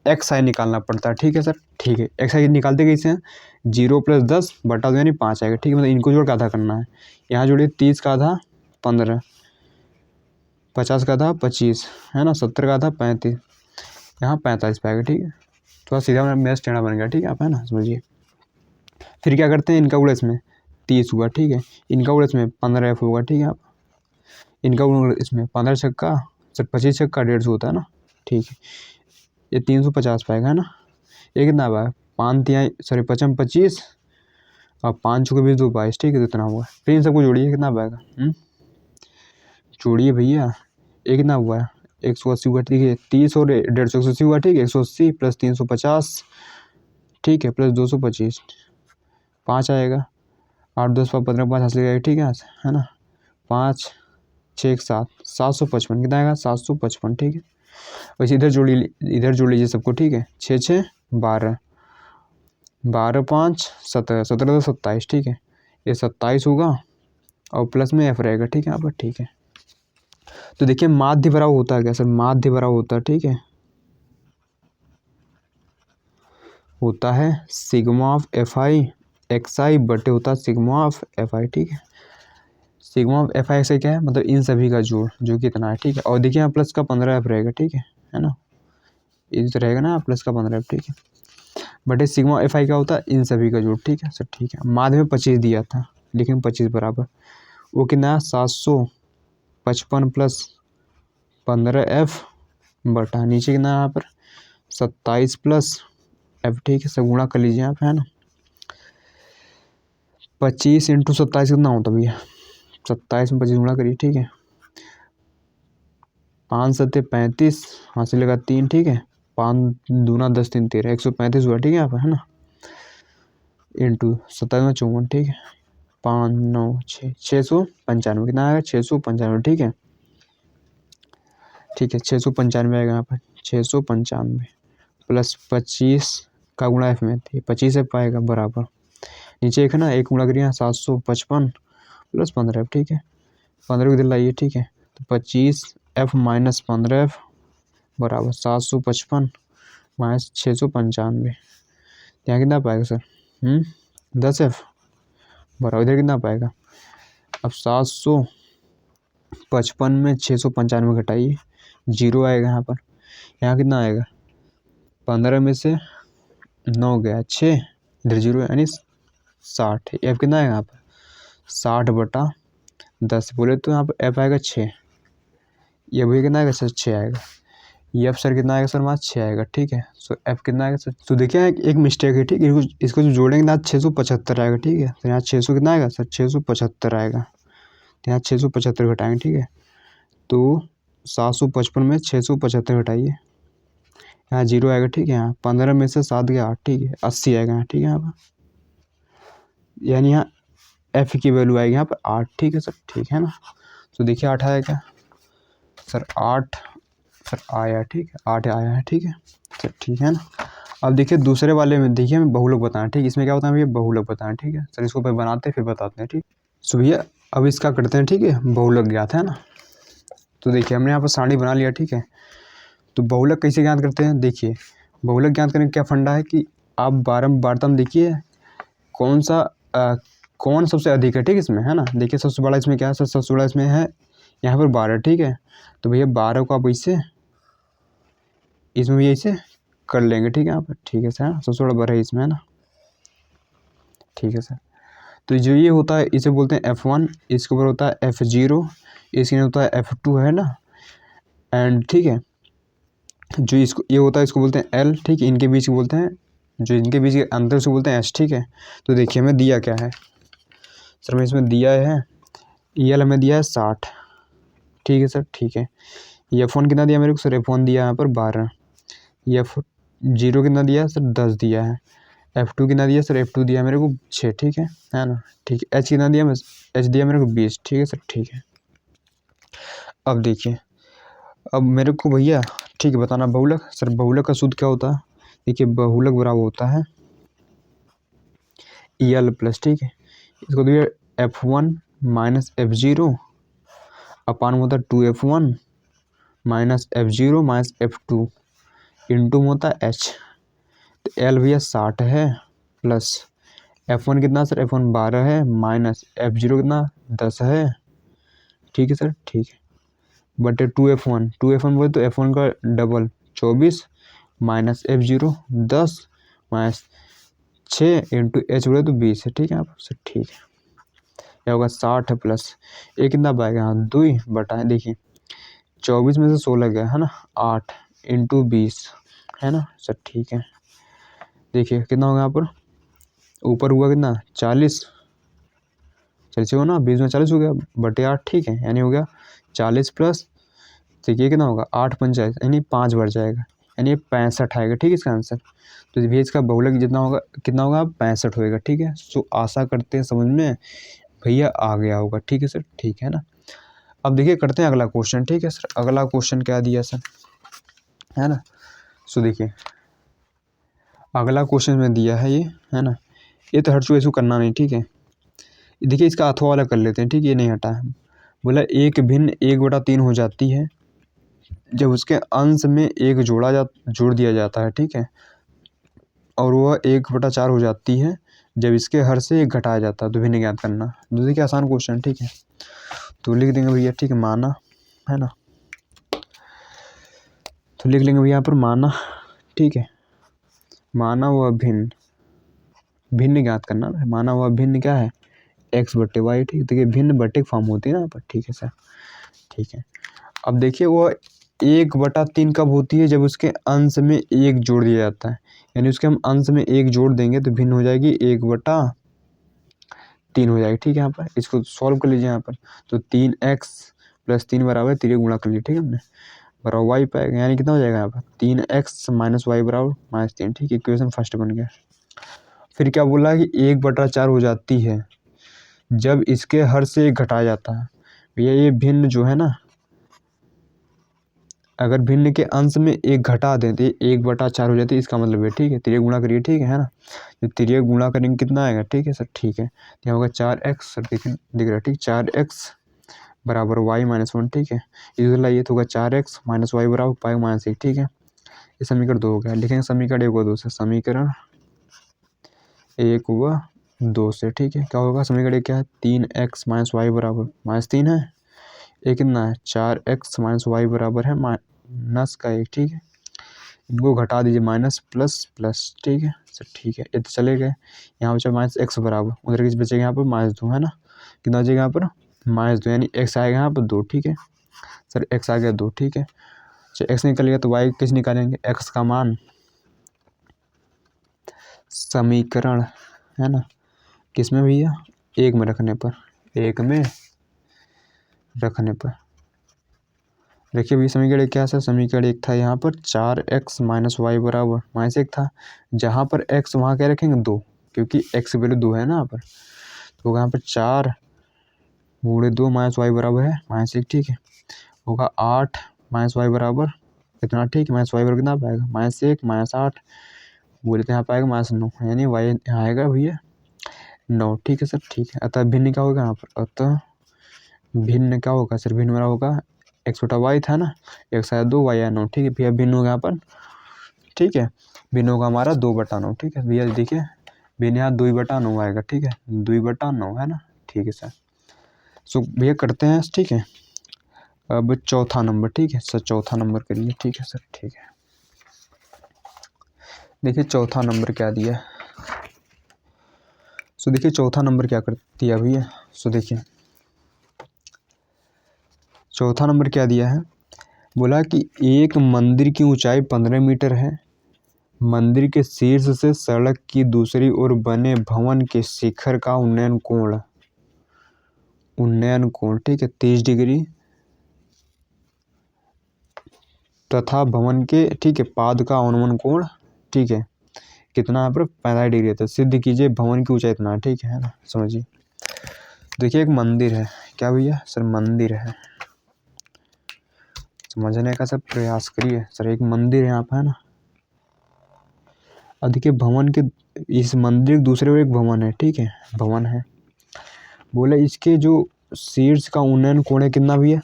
एक्स आई निकालना पड़ता है, ठीक है सर, ठीक है। एक्स आई निकालते कैसे हैं, 0 + 10/2 यानी 5 आएगा, ठीक है। मतलब इनको जोड़ के आधा करना है। यहाँ जोड़िए 30 का आधा 15, 50 का आधा 25 है ना, 70 का आधा 35, यहाँ 45 पाएगा, ठीक है। तो सीधा मैथ टेढ़ा बन गया, ठीक है आप, है ना, समझिए। फिर क्या करते हैं, इनका गुणा इसमें 30 हुआ, ठीक है। इनका गुणा इसमें 15f होगा, ठीक है आप। इनका गुणा इसमें 15 छक्का सर 25 छक्का 150 होता है ना, ठीक है। ये 350 पाएगा, है ना। ये कितना पाएगा, 5×3 25 और 5 के 20 2 22, ठीक है। तो इतना हुआ। फिर इन सबको जोड़िए, कितना पाएगा, जोड़िए भैया, ये कितना हुआ है 180 हुआ, ठीक है। 30 और 150 180 हुआ, ठीक है। 180 + 350, ठीक है, प्लस 225 5 आएगा। 8 10 15 5 हासिल आएगा, ठीक है ना। 5 6 7 755 कितना आएगा 755, ठीक है। वैसे इधर जोड़ लीजिए सबको, ठीक है। 6 6 12 12 5 17 17 तो 27, ठीक है। ये 27 होगा और प्लस में एफ रहेगा, ठीक है यहाँ पर, ठीक है। तो देखिए माध्य बराबर होता है क्या सर, माध्य बराबर होता है, ठीक है, होता है sigma of F I X I बटे होता है सिग्मा ऑफ एफ आई, ठीक है। सिग्मा ऑफ एफ आई से क्या है, मतलब इन सभी का जोड़ जो कि इतना है, ठीक है। और देखिए यहाँ प्लस का 15f रहेगा, ठीक है ना। इस रहेगा ना प्लस का 15f, ठीक है। बटे सिग्मा एफ आई क्या होता है, इन सभी का जोड़, ठीक है सर, ठीक है। माध्य में 25 दिया था, लेकिन 25 बराबर वो कितना है 755 + 15f बटा नीचे कितना है यहाँ पर 27 + f, ठीक है। सब गुणा कर लीजिए आप, है ना। 25 × 27 कितना होता भैया, 27 में 25 गुणा करिए, ठीक है। 5 7 35 हासिल लगा 3, ठीक है। 5 दूना 10 3 13 135 हुआ, ठीक है यहाँ पर, है ना। इंटू 27 में 54, ठीक है। 5 9 6 695 कितना आएगा 695, ठीक है, ठीक है। 695 आएगा यहाँ पर, 695 + 25 का गुणा एफ में 25 एफ आएगा बराबर नीचे एक है ना, एक गुणा करिए 755 + 15f, ठीक है। 15 को इधर लाइए, ठीक है। तो 25f - 15f बराबर 755 - 695, यहाँ कितना पाएगा सर 10f बराबर इधर कितना पाएगा। अब 755 में 695 घटाइए, 0 आएगा यहाँ पर। यहाँ कितना आएगा 15 में से 9 गया 6, इधर 0 यानी 60। एफ कितना आएगा यहाँ पर 60/10 बोले तो यहाँ पर एफ आएगा 6। ये भी कितना आएगा सर 6 आएगा। ये एफ सर कितना आएगा सर हमारा 6 आएगा, ठीक है। सो एफ कितना आएगा सर, तो देखिए एक मिस्टेक है, ठीक है। इसको जो जोड़ेंगे ना 675 आएगा, ठीक है। तो यहाँ 600 कितना आएगा सर 675 आएगा, तो यहाँ 675 घटाएंगे, ठीक है। तो 755 में 675 घटाइए, यहाँ 0 आएगा, ठीक है। यहाँ 15 में से 7 गया 8, ठीक है, 80 आएगा यहाँ, ठीक है। यहाँ पर यानी यहाँ एफ की वैल्यू आएगी यहाँ पर 8, ठीक है सर, ठीक है ना। तो देखिए 8 आएगा सर, 8 सर आया, ठीक है, 8 आया है, ठीक है सर, ठीक है ना। अब देखिए दूसरे वाले में देखिए हमें बहुलक बताना, ठीक है। इसमें क्या होता है भैया बहुलक बताना, ठीक है सर। इसको पहले बनाते हैं फिर बताते हैं, ठीक। सो भैया अब इसका करते हैं, ठीक है। बहुलक ज्ञात है ना। तो देखिए हमने यहाँ पर सारणी बना लिया, ठीक है। तो बहुलक कैसे ज्ञात करते हैं, देखिए बहुलक ज्ञात करने का क्या फंडा है कि आप बारंबारता में देखिए कौन सबसे अधिक है, ठीक है इसमें, है ना। देखिए सबसे बड़ा इसमें क्या है सर, सबसे बड़ा इसमें है यहाँ पर 12, ठीक है। तो भैया 12 को आप इसमें भी ऐसे कर लेंगे, ठीक है यहाँ पर, ठीक है सर। सबसे बड़ा बड़ा है इसमें, है ना, ठीक है सर। तो जो ये होता है इसे बोलते हैं F1, इसके ऊपर होता है F0, इसके होता है F2, है ना। एंड ठीक है जो इसको ये होता है इसको बोलते हैं एल, ठीक है। इनके बीच को बोलते हैं, जो इनके बीच के अंतर से बोलते हैं एच, ठीक है। तो देखिए हमें दिया क्या है सर, हमें इसमें दिया है एल हमें दिया है 60, ठीक है सर, ठीक है। F1 कितना दिया मेरे को सर, F1 दिया यहाँ पर 12, F0 कितना दिया है सर 10 दिया है, F2 कितना दिया सर, F2 दिया मेरे को 6, ठीक है ना, ठीक है। H कितना दिया, H दिया मेरे को 20, ठीक है सर, ठीक है। अब देखिए, अब मेरे को भैया ठीक है बताना बहुलक। सर बहुलक का सूत्र क्या होता है, देखिए बहुलक बराबर होता है EL प्लस, ठीक है। इसको देखिए F1 माइनस F0 अपान होता है 2F1 minus F0 minus F2 into होता है H। तो L भैया 60 है प्लस F1 कितना सर, F1 12 है माइनस F0 कितना 10 है, ठीक है सर, ठीक है। बटे 2F1 बोले तो F1 का double 24 minus F0 10 minus 6 into H बोले तो 20 है, ठीक है आप सर, ठीक है। यह होगा 60 प्लस ये कितना पाएगा यहाँ 2 बटा, देखिए 24 में से 16 गया है ना 8 इंटू 20 है ना सर, ठीक है। देखिए कितना होगा यहाँ पर, ऊपर हुआ कितना 40, 40 हो ना 20 में 40 हो गया बटे 8, ठीक है। यानी हो गया 40 प्लस, देखिए कितना होगा 8 पंचायत यानी 5 बढ़ जाएगा, यानी 65 आएगा, ठीक है इसका आंसर। तो भी इसका बहुलक जितना होगा कितना होगा 65 होएगा, ठीक है। सो आशा करते हैं समझ में भैया आ गया होगा, ठीक है सर, ठीक है ना। अब देखिए करते हैं अगला क्वेश्चन, ठीक है सर। अगला क्वेश्चन क्या दिया सर, है ना। सो देखिए अगला क्वेश्चन में दिया है ये, है ना। ये तो हट चुका, इसको करना नहीं, ठीक है। देखिए इसका अथवा वाला कर लेते हैं, ठीक है, ये नहीं हटा है। बोला एक भिन्न 1/3 हो जाती है जब उसके अंश में एक जोड़ दिया जाता है, ठीक है। और वह 1/4 हो जाती है जब इसके हर से एक घटाया जाता है। तो भिन्न ज्ञात करना, तो देखिए आसान क्वेश्चन, ठीक है। तो लिख देंगे भैया, ठीक है, माना, है ना। तो लिख लेंगे भैया यहाँ पर माना, ठीक है। माना वह भिन्न ज्ञात करना, माना वह भिन्न क्या है x/y, ठीक है। देखिए भिन्न बटे फॉर्म होती है ना यहाँ पर, ठीक है सर, ठीक है। अब देखिए वह 1/3 कब होती है, जब उसके अंश में एक जोड़ दिया जाता है। यानी उसके हम अंश में एक जोड़ देंगे तो भिन्न हो जाएगी 1/3 हो जाएगी, ठीक है। यहाँ पर इसको सॉल्व कर लीजिए यहाँ पर। तो 3x + 3 बराबर 3 गुणा कर लीजिए, ठीक है हमने, बराबर y पाएगा। यानी कितना हो जाएगा यहाँ पर 3x माइनस वाई बराबर -3, ठीक है। इक्वेशन फर्स्ट बन गया। फिर क्या बोला कि 1/4 हो जाती है जब इसके हर से एक घटाया जाता है। भैया ये भिन्न जो है ना, अगर भिन्न के अंश में एक घटा दें तो 1/4 हो जाती है, इसका मतलब है, ठीक है। तिर्यक गुणा करिए, ठीक है ना। जब तिर्यक गुणा करेंगे कितना आएगा, ठीक है सर, ठीक है। तो होगा 4x सर, दिख रहा है, ठीक, 4x बराबर y -1, ठीक है। इधर लाइए तो होगा 4x माइनस वाई बराबर π-1, ठीक है। ये समीकरण 2 हो गया। लिखेंगे समीकरण 1 व 2 से, समीकरण 1 व 2 से, ठीक है। क्या होगा समीकरण 1 क्या है, 3x माइनस वाई बराबर -3 है। एक कितना है 4x माइनस वाई बराबर है -1, ठीक है। इनको घटा दीजिए माइनस प्लस प्लस, ठीक है सर, ठीक है। ये तो चले गए, यहाँ बचा -x बराबर, उधर किस बचेगा यहाँ पर -2, है ना। कितना बचेगा यहाँ पर -2, यानी x आएगा यहाँ पर 2, ठीक है सर, x आ गया 2, ठीक है। अच्छा x निकल गया तो y किस निकालेंगे, x का मान समीकरण, है ना, किस में भैया 1 में रखने पर, 1 में रखने पर। देखिए भैया समीकरण 1 क्या है सर, समीकरण 1 था यहाँ पर 4x माइनस वाई बराबर -1 था। जहाँ पर x वहाँ क्या रखेंगे 2, क्योंकि x की वैल्यू 2 है ना यहाँ पर। तो यहाँ पर 4 × 2 माइनस वाई बराबर है -1, ठीक है। होगा 8 माइनस वाई बराबर कितना, ठीक है। माइनस वाई बराबर कितना पाएगा -1 -8 बोले तो यहाँ पाएगा -9, यानी वाई यहाँ आएगा भैया 9, ठीक है सर, ठीक है। अतः भिन्न क्या होगा यहाँ पर, अतः भिन्न क्या होगा सर, भिन्न वाला होगा x/y था ना, x आया 2 y आया 9, ठीक है भैया। भिन्न होगा यहाँ पर, ठीक है, भिन्न होगा हमारा 2/9, ठीक है भैया। देखिए भिन्न यहाँ 2/9 आएगा, ठीक है, 2/9 है ना, ठीक है सर। सो भैया करते हैं, ठीक है। अब चौथा नंबर, ठीक है सर, चौथा नंबर करिए, ठीक है सर, ठीक है। देखिए चौथा नंबर क्या दिया, सो देखिए चौथा नंबर क्या कर दिया भैया। सो देखिए चौथा नंबर क्या दिया है, बोला कि एक मंदिर की ऊंचाई 15 मीटर है, मंदिर के शीर्ष से सड़क की दूसरी ओर बने भवन के शिखर का उन्नयन कोण ठीक है 30 डिग्री तथा भवन के ठीक है पाद का अवनमन कोण ठीक है कितना यहाँ पर 45 डिग्री है। सिद्ध कीजिए भवन की ऊंचाई इतना ठीक है ना। समझिए, देखिए एक मंदिर है, क्या भैया सर मंदिर है, समझने का सब प्रयास करिए सर। एक मंदिर है यहाँ पर है ना, देखिए भवन के इस मंदिर के दूसरे ओर एक भवन है ठीक है, भवन है। बोले इसके जो शीर्ष का उन्नयन कोण है कितना भैया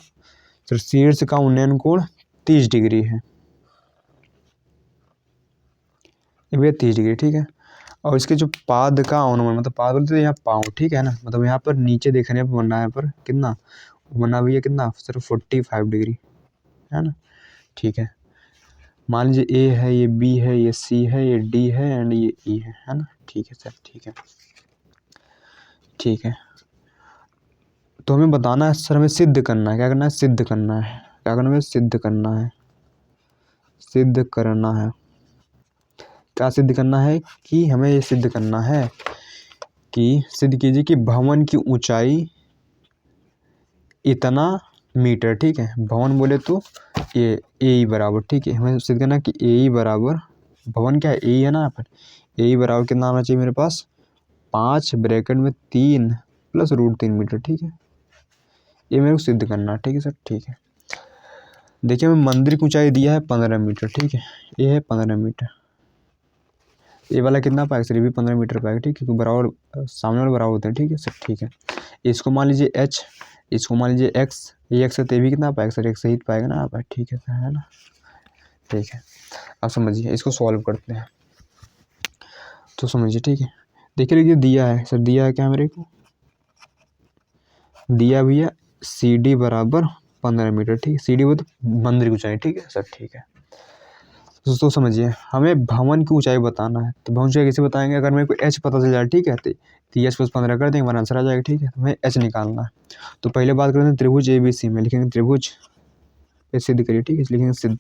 सर, शीर्ष का उन्नयन कोण 30 डिग्री है भैया 30 डिग्री ठीक है। और इसके जो पाद का अवनमन मतलब पाद बोलते हैं यहाँ पाँव ठीक है ना, मतलब यहाँ पर नीचे देखने पर बनना है पर कितना बना भैया कितना सर 45 डिग्री है ना ठीक है। मान लीजिए ए है, ये बी है, ये सी है, ये डी है एंड ये ई है ना ठीक है सर ठीक है ठीक है। तो हमें बताना है सर, हमें सिद्ध करना है, क्या करना है सिद्ध करना है, क्या करना है सिद्ध करना है, सिद्ध करना है। क्या सिद्ध करना है कि हमें ये सिद्ध करना है कि सिद्ध कीजिए कि भवन की ऊंचाई इतना मीटर ठीक है। भवन बोले तो ये ए बराबर ठीक है, हमें सिद्ध करना है कि ए बराबर भवन क्या है ए है ना, यहाँ पर ए बराबर कितना आना चाहिए मेरे पास 5 ब्रैकेट में 3 प्लस √3 मीटर ठीक है। ये मेरे को सिद्ध करना है ठीक है सर ठीक है। देखिए हमें मंदिर की ऊंचाई दिया है 15 मीटर ठीक है, ये है 15 मीटर, ये वाला कितना पाएगा सर, ये भी 15 मीटर पाएगा ठीक है, क्योंकि बराबर सामने वाले बराबर होते हैं ठीक है सर ठीक है। इसको मान लीजिए h, इसको मान लीजिए x, ये x है तो ये भी कितना पाएगा सर, x सही पाएगा ना आप ठीक है सर है ना ठीक है। अब समझिए इसको सॉल्व करते हैं तो समझिए ठीक है। देखिए लिखिए दिया है सर, दिया है क्या मेरे को, दिया भैया सी डी बराबर 15 मीटर ठीक है, सी डी वो तो मंदिर की ऊंचाई ठीक है सर ठीक है। दोस्तों समझिए हमें भवन की ऊंचाई बताना है, तो भवन ऊंचाई कैसे बताएंगे, अगर मेरे को एच पता चल जाए ठीक है तो एच प्लस 15 कर देंगे हमारा आंसर आ जाएगा ठीक है। हमें एच निकालना है तो पहले बात करते हैं त्रिभुज ए बी सी में, लिखेंगे त्रिभुज ये सिद्ध करिए ठीक है, लिखेंगे सिद्ध,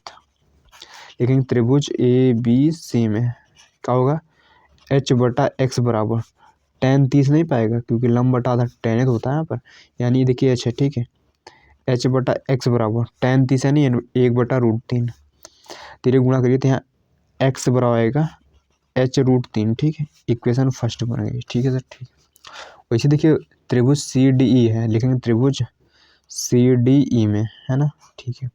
लिखेंगे त्रिभुज ए बी सी में क्या होगा एच बटा एक्स बराबर tan 30 नहीं पाएगा क्योंकि लंब बटा आधा tan होता है यहाँ पर, यानी देखिए एच है ठीक है, एच बटा एक्स बराबर tan 30 है नहीं 1/√3 तेरे गुणा करिए तो यहाँ एक्स बराबर आएगा h√3 ठीक है, इक्वेशन फर्स्ट बनेगी ठीक है सर ठीक है। वैसे देखिए त्रिभुज सी डी ई है, लिखेंगे त्रिभुज सी डी ई में है ना ठीक है।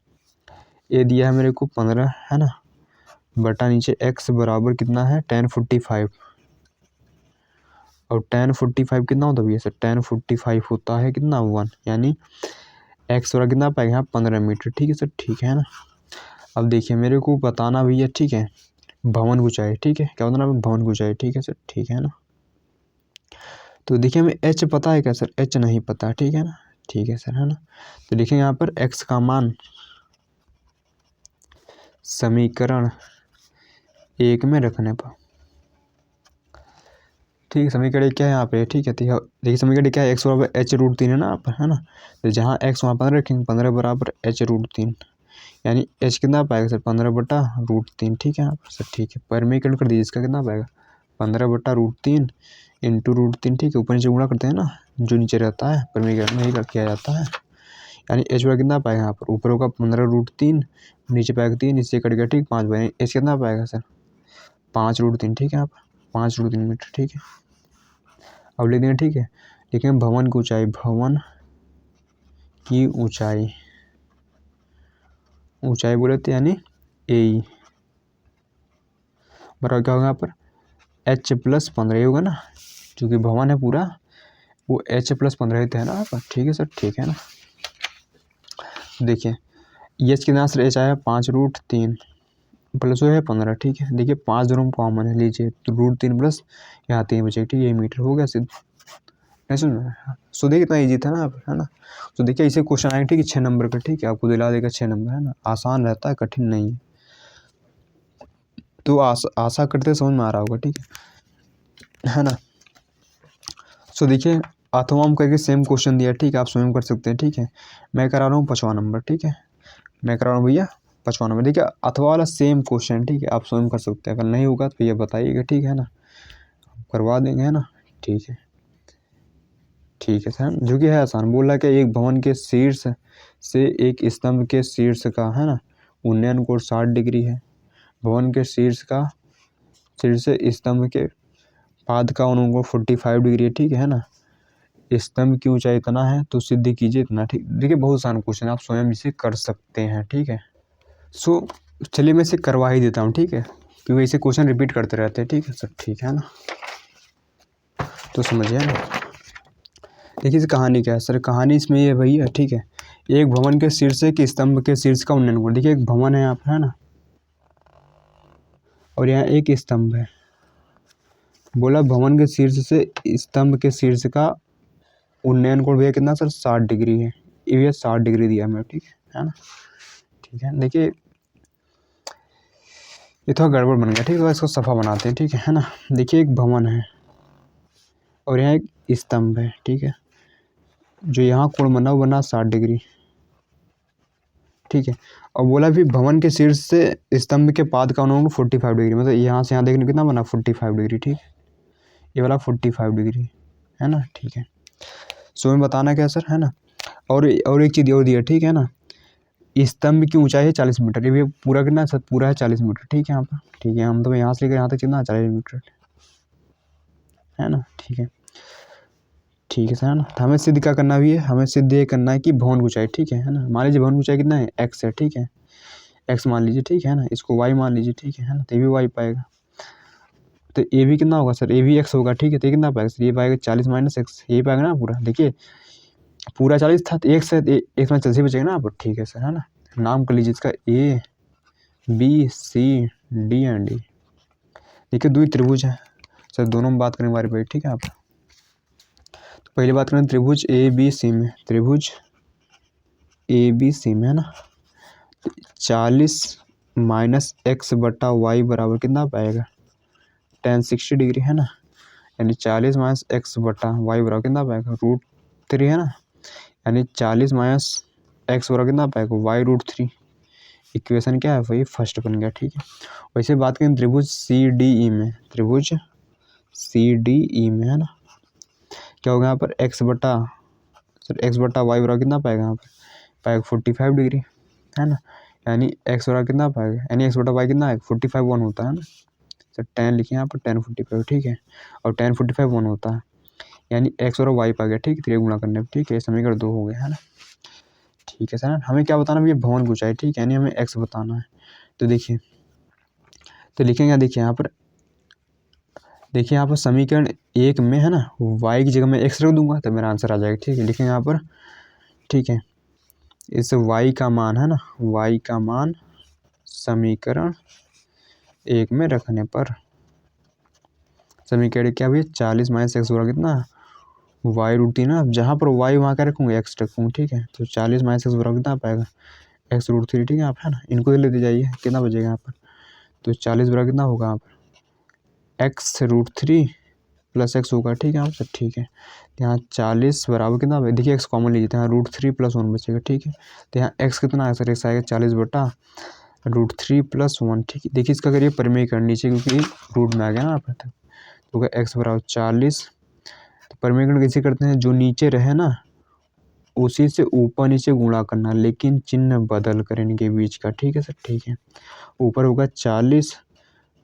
ये दिया है मेरे को 15 है ना, बटा नीचे x बराबर कितना है tan 45, और tan 45 कितना होता है भैया सर, tan 45 होता है कितना 1, यानी x बराबर कितना पाएगा यहाँ 15 मीटर ठीक है सर ठीक है ना। अब देखिए मेरे को बताना भैया ठीक है भवन की ऊंचाई ठीक है, क्या बताना भवन की ऊंचाई ठीक है सर ठीक है ना। तो देखिए हमें h पता है क्या सर, h नहीं पता ठीक है ना ठीक है सर है ना। तो देखिए यहाँ पर x का मान समीकरण 1 में रखने पर ठीक है, समीकरण क्या है यहाँ पे ठीक है। देखिए समीकरण क्या है x बराबर h√3 है ना आप है ना, तो जहाँ x वहाँ 15 रखेंगे 15 बराबर h√3, यानी h कितना पाएगा सर 15/√3 ठीक है यहाँ पर सर ठीक है। परिमीकरण कर दीजिए इसका कितना पाएगा 15/√3 इंटू √3 ठीक है, ऊपर नीचे गुणा करते हैं ना जो नीचे रहता है परिमीकरण में ही किया जाता है, यानी h बराबर कितना पाएगा यहाँ पर ऊपर होगा 15√3 नीचे पाएगा 3 नीचे कट गया ठीक 5 बाई h कितना पाएगा सर 5√3 ठीक है यहाँ पर 5√3 मीटर ठीक है। अब लिख देंगे ठीक है, लिखेंगे भवन की ऊंचाई, भवन की ऊंचाई, ऊंचाई बोले तो यानी ए बराबर क्या होगा यहाँ पर h प्लस 15 होगा ना, क्योंकि भवन है पूरा वो h प्लस 15 है ना यहाँ पर ठीक है सर ठीक है ना। देखिए h कितना सर h आया 5√3 प्लस वो है 15 ठीक है। देखिए 5 दोनों कॉमन है लीजिए तो √3 प्लस यहाँ 3 बचे ठीक है, ये मीटर हो गया सिद्ध, नहीं सुन रहे सो देखिए कितना ईजी था ना आप है ना। तो देखिए इसे क्वेश्चन आएंगे ठीक है 6 नंबर का ठीक है, आपको दिला देगा 6 नंबर है ना, आसान रहता है कठिन नहीं है, तो आशा करते समझ में आ रहा होगा ठीक है ना। सो देखिए अथवा हम करके सेम क्वेश्चन दिया ठीक है, आप स्वयं कर सकते हैं ठीक है। मैं करा रहा हूँ 5वां नंबर ठीक है, मैं करा रहा हूँ भैया 95। देखिए अथवा वाला सेम क्वेश्चन, ठीक है, आप स्वयं कर सकते हैं। अगर नहीं होगा तो भैया बताइएगा, ठीक है ना, करवा देंगे, है ना। ठीक है, ठीक है सर, जो कि है आसान। बोला कि एक भवन के शीर्ष से एक स्तंभ के शीर्ष का, है ना, उन्नयन कोण 60 डिग्री है। भवन के शीर्ष से स्तंभ के पाद का उन्नयन कोण 45 डिग्री है, ठीक है ना। स्तंभ की ऊंचाई इतना है तो सिद्ध कीजिए इतना, ठीक। देखिए बहुत आसान क्वेश्चन, आप स्वयं इसे कर सकते हैं, ठीक है। सो चलिए मैं इसे करवा ही देता हूँ, ठीक है, क्योंकि इसे क्वेश्चन रिपीट करते रहते हैं, ठीक है सर, ठीक है ना। तो समझिए ना, देखिए इस कहानी क्या है सर, कहानी इसमें ये भैया, ठीक है, एक भवन के शीर्ष से कि स्तंभ के शीर्ष का उन्नयन कोण। देखिए एक भवन है यहाँ पर, है ना, और यहाँ एक स्तंभ है। बोला भवन के शीर्ष से स्तंभ के शीर्ष का उन्नयन कोण भैया कितना सर, 60 डिग्री है। ये भैया 60 डिग्री दिया हमें, ठीक है ना, ठीक है। देखिए ये थोड़ा गड़बड़ बन गया, ठीक है, इसको सफ़ा बनाते हैं, ठीक है ना। देखिए एक भवन है और यहाँ एक स्तंभ है, ठीक है, जो यहाँ कोण बना 60 डिग्री, ठीक है। और बोला भी भवन के शीर्ष से स्तंभ के पाद का उन्नयन 45 डिग्री, मतलब यहाँ से यहाँ देखने कितना बना 45 डिग्री, ठीक है, ये वाला 45 डिग्री, है ना, ठीक है। सो में बताना क्या सर, है ना। और एक चीज़ और दिया, ठीक है ना, स्तंभ की ऊंचाई है 40 मीटर। ये भी पूरा कितना है सर, पूरा है 40 मीटर, ठीक है यहाँ पर, ठीक है। हम तो यहाँ से लेकर यहाँ तक कितना 40 मीटर, है ना, ठीक है, ठीक है सर, है ना। तो हमें सिद्ध क्या करना भी है, हमें सिद्ध ये करना है कि भवन की ऊंचाई, ठीक है ना। मान लीजिए भवन की ऊंचाई कितना है, x है, ठीक है, x मान लीजिए, ठीक है ना, इसको y मान लीजिए, ठीक है ना, तो ये भी y पाएगा। तो ये भी कितना होगा सर, ये भी x होगा, ठीक है, तो ये कितना पाएगा सर, ये पाएगा 40 - x, ये पाएगा ना पूरा। देखिए पूरा 40 था तो एक से एक में 40 बचेगा ना आप, ठीक है सर, है ना। नाम कर लीजिए इसका A B C D and D। देखिए दो त्रिभुज है सर, दोनों में बात करने बारे पे, ठीक है आप। तो पहले बात करें त्रिभुज ABC में, त्रिभुज ABC में, है ना, 40 - x बटा y बराबर कितना पाएगा, tan 60 डिग्री, है ना। यानी 40 - x बटा y बराबर कितना पाएगा, √3, है ना। यानी 40 - x बराबर कितना पाएगा, y √3। इक्वेशन क्या है, वही फर्स्ट बन गया, ठीक है। वैसे बात करें त्रिभुज CDE में, त्रिभुज CDE में, है ना, क्या होगा यहाँ पर x बटा y बराबर कितना पाएगा, यहाँ पर पाएगा 45 डिग्री, है ना। यानी x बराबर कितना पाएगा, यानी x बटा y कितना है, 45 1 होता है ना सर, tan लिखे यहाँ पर tan 45, ठीक है, और tan 45 1 होता है, यानी x और y पा गया, ठीक है, 3 गुणा करने पर, ठीक है, समीकरण 2 हो गया, है ना, ठीक है सर। हमें क्या बताना है, भवन की ऊंचाई, ठीक है, यानी हमें x बताना है। तो देखिए, तो लिखेंगे, देखिए यहाँ पर, देखिए यहाँ पर समीकरण 1 में, है ना, y की जगह मैं x रख दूंगा तो मेरा आंसर आ जाएगा, ठीक है। लिखेंगे यहाँ पर, ठीक है, इस y का मान, है ना, y का मान समीकरण 1 में रखने पर, समीकरण क्या भी 40 - x बराबर कितना, y √3 ना। अब जहाँ पर y वहाँ क्या रखूँगा, x रखूँगा, ठीक है। तो 40 - x बराबर कितना पाएगा, x √3, ठीक है आप, है ना। इनको लेते जाइए, कितना बचेगा यहाँ पर, तो 40 बराबर कितना होगा यहाँ पर, x √3 + x होगा, ठीक है आप सर, ठीक है। यहाँ 40 बराबर कितना, देखिए x कॉमन लीजिए, तो यहाँ √3 + 1 बचेगा, ठीक है। तो यहाँ x कितना है सर, x आएगा 40 बटा √3 + 1, ठीक है। देखिए इसका करिए परिमेयकरण नीचे, क्योंकि रूट में आ गया ना आप, तो x बराबर 40। तो परिमेयकरण कैसे करते हैं, जो नीचे रहे ना उसी से ऊपर नीचे गुणा करना, लेकिन चिन्ह बदल कर इनके बीच का, ठीक है सर, ठीक है। ऊपर होगा 40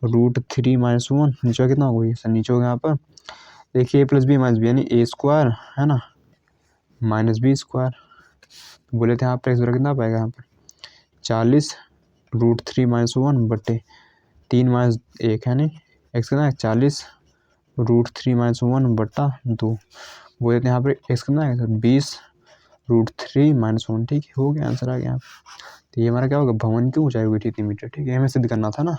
√3 - 1, नीचे कितना होगा ये सर, नीचे होगा यहाँ पर, देखिए a + b - b, यानी a², है ना, -b²। बोले थे यहाँ पर x बराबर कितना पाएगा, यहाँ पर 40 √3 - 1 बटे 3 - 1, है नहीं, x कितना है 40 √3 - 1 बटा 2। बोले थे यहाँ पर x कितना है सर, 20 √3 - 1, ठीक है, हो गया, आंसर आ गया। तो ये हमारा क्या होगा, भवन की ऊंचाई हुई थी 3 मीटर, ठीक है, हमें सिद्ध करना था ना।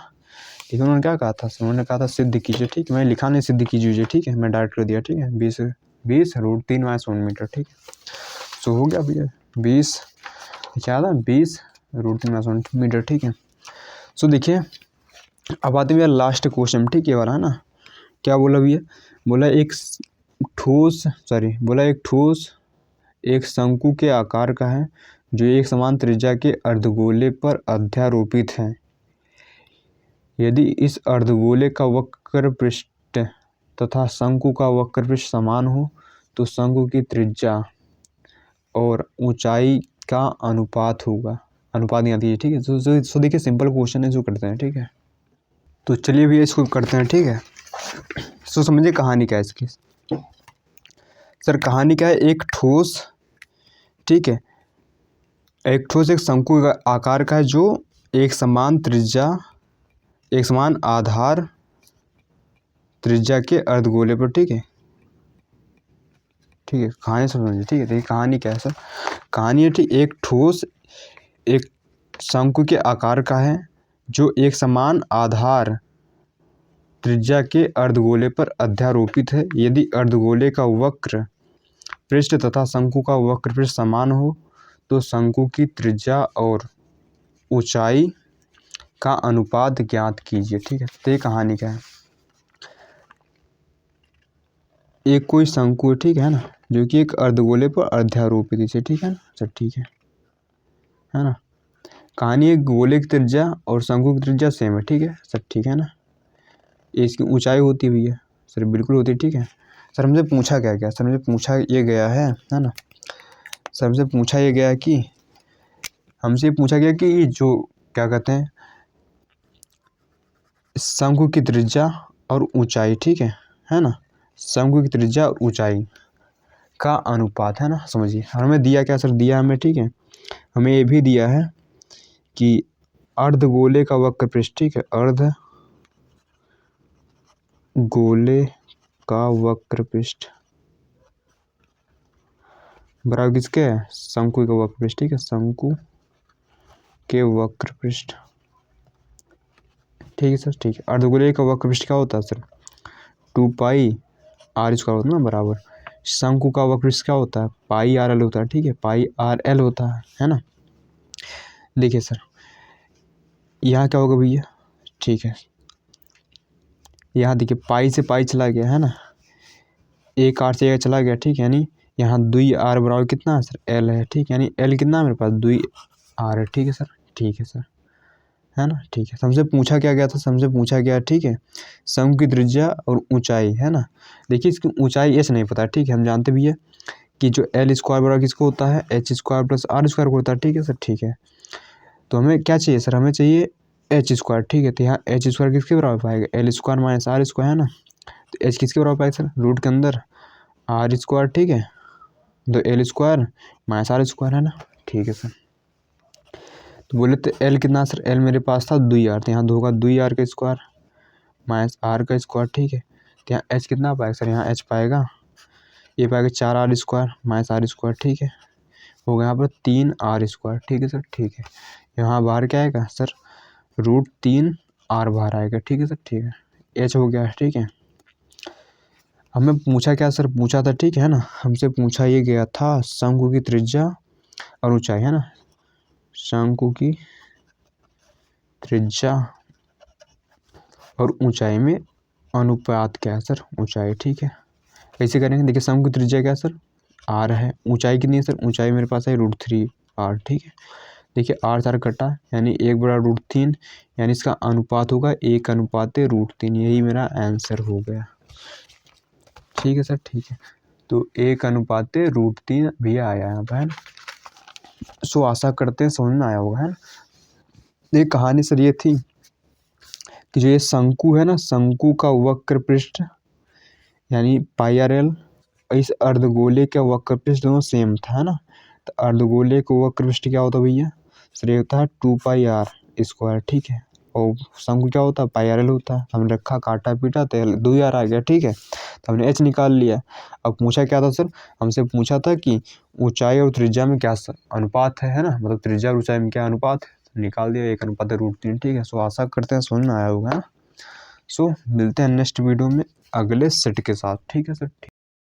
लेकिन उन्होंने क्या कहा था, उन्होंने कहा था सिद्ध कीजिए, ठीक है, मैं लिखा नहीं सिद्ध कीजिए, ठीक है, मैं डायरेक्ट कर दिया, ठीक है। 20 √3 - 1 मीटर, ठीक है। सो हो गया भैया 20, क्या था 20 √3 - 1 मीटर, ठीक है। सो देखिए अब आते भैया लास्ट क्वेश्चन, ठीक है वाला, है ना। क्या बोला भैया, बोला एक ठोस एक शंकु के आकार का है, जो एक समान त्रिज्या के अर्धगोले पर अध्यारोपित हैं। यदि इस अर्धगोले का वक्र पृष्ठ तथा शंकु का वक्र पृष्ठ समान हो तो शंकु की त्रिज्या और ऊंचाई का अनुपात होगा। अनुपात नहीं आती है, ठीक है। तो देखिए सिंपल क्वेश्चन है जो करते हैं, ठीक है। तो चलिए भैया इसको करते हैं, ठीक है। तो समझिए कहानी क्या है इसकी। सर कहानी क्या है, एक ठोस, ठीक है, एक ठोस एक शंकु आकार का है जो एक समान त्रिज्या, एक समान आधार त्रिज्या के अर्धगोले पर, ठीक है, ठीक है। कहानी समझिए, ठीक है। देखिए कहानी क्या है सर, कहानी है, ठीक, एक ठोस एक शंकु के आकार का है जो एक समान आधार त्रिज्या के अर्धगोले पर अध्यारोपित है। यदि अर्धगोले का वक्र पृष्ठ तथा शंकु का वक्र पृष्ठ समान हो तो शंकु की त्रिज्या और ऊंचाई का अनुपात ज्ञात कीजिए, ठीक है। तो ये कहानी क्या है, एक कोई शंकु है, ठीक है ना, जो कि एक अर्धगोले पर अध्यारोपित है, ठीक है ना सर, ठीक है ना। कहानी एक गोले की त्रिज्या और शंकु की त्रिज्या सेम है, ठीक है सर, ठीक है ना। इसकी ऊंचाई होती हुई है सर, बिल्कुल होती है, ठीक है। सर हमसे पूछा क्या गया, सर हमसे पूछा ये गया है ना, सर हमसे पूछा ये गया कि हमसे पूछा गया कि जो क्या कहते हैं शंकु की त्रिज्या और ऊंचाई, ठीक है ना, शंकु की त्रिज्या और ऊंचाई का अनुपात, है ना। समझिए हमें दिया क्या सर, दिया हमें, ठीक है, हमें ये भी दिया है कि अर्धगोले का वक्र पृष्ठ, ठीक है, अर्धगोले का वक्र पृष्ठ बराबर किसके है, शंकु का वक्र पृष्ठ, ठीक है, शंकु के वक्र पृष्ठ, ठीक है सर, ठीक है। अर्धगोले का वक्र पृष्ठ क्या होता है सर, 2 पाई r स्क्वायर होता है ना, बराबर शंकु का वक्र पृष्ठ क्या होता है, पाई r l होता है, ठीक है, पाई r l होता है ना। देखिए सर यहाँ क्या होगा भैया, ठीक है, यहाँ देखिए पाई से पाई चला गया, है ना, एक r से चला गया, ठीक है, यानी यहाँ 2r बराबर कितना है सर, l है, ठीक, यानी l कितना है मेरे पास, 2r है, ठीक है सर, ठीक है सर, है ना, ठीक है। हमसे पूछा क्या गया था, हमसे पूछा गया, ठीक है, शंकु की त्रिज्या और ऊंचाई, है ना। देखिए इसकी ऊंचाई ऐसे नहीं पता, ठीक है, हम जानते भी है कि जो l स्क्वायर बराबर किसको होता है, h square plus r square को होता है, ठीक है सर, ठीक है। तो हमें क्या चाहिए सर, हमें चाहिए h स्क्वायर, ठीक है। तो यहाँ h स्क्वायर किसके बराबर पाएगा, l square minus r square, है ना। तो h किसके बराबर पाएगा सर, रूट के अंदर r स्क्वायर, ठीक है, तो l square minus r square, है ना, ठीक है सर। तो बोले तो l कितना सर, l मेरे पास था 2r, तो यहाँ 2 होगा 2r का स्क्वायर माइनस r का स्क्वायर, ठीक है। तो यहाँ h कितना पाएगा सर, यहाँ h पाएगा, ये पाएगा 4r square minus r square, ठीक है, होगा यहाँ पर 3r स्क्वायर, ठीक है सर, ठीक है। यहाँ बाहर क्या आएगा सर, रूट 3r बाहर आएगा, ठीक है सर, ठीक है, h हो गया, ठीक है। हमें पूछा क्या सर, पूछा था, ठीक है ना, हमसे पूछा ये गया था शंकु की त्रिज्या और ऊंचाई, है ना, शंकु की त्रिज्या और ऊंचाई में अनुपात क्या है सर, ऊंचाई, ठीक है। कैसे करेंगे, देखिए शंकु की त्रिज्या क्या है सर, r है, ऊंचाई कितनी है सर, ऊंचाई मेरे पास है √3r, ठीक है। देखिए r 4 कटा यानी 1 बड़ा √3, यानी इसका अनुपात होगा 1/√3, यही मेरा आंसर हो गया, ठीक है सर, ठीक है। तो 1/√3 भी आया यहाँ पर, है ना। सो आशा करते हैं समझ में आया होगा, है ना। एक कहानी सर ये थी कि जो ये शंकु है ना, शंकु का वक्र पृष्ठ यानी पाई r l, इस अर्धगोले का वक्र पृष्ठ दोनों सेम था, है ना। तो अर्धगोले का वक्र पृष्ठ क्या होता है भैया सर, ये होता है 2 पाई r स्क्वायर, ठीक है, और शंकु क्या होता है, पाई r l होता है। हमने रखा काटा पीटा तो 2r आ गया, ठीक है, तो हमने h निकाल लिया। अब पूछा क्या था सर, हमसे पूछा था कि ऊंचाई और त्रिज्या में क्या अनुपात है ना, मतलब त्रिज्या और ऊंचाई में क्या अनुपात है, निकाल दिया 1/√3, ठीक है। सो आशा करते हैं समझ में आया होगा, है ना। सो मिलते हैं नेक्स्ट वीडियो में अगले सेट के साथ, ठीक है सर।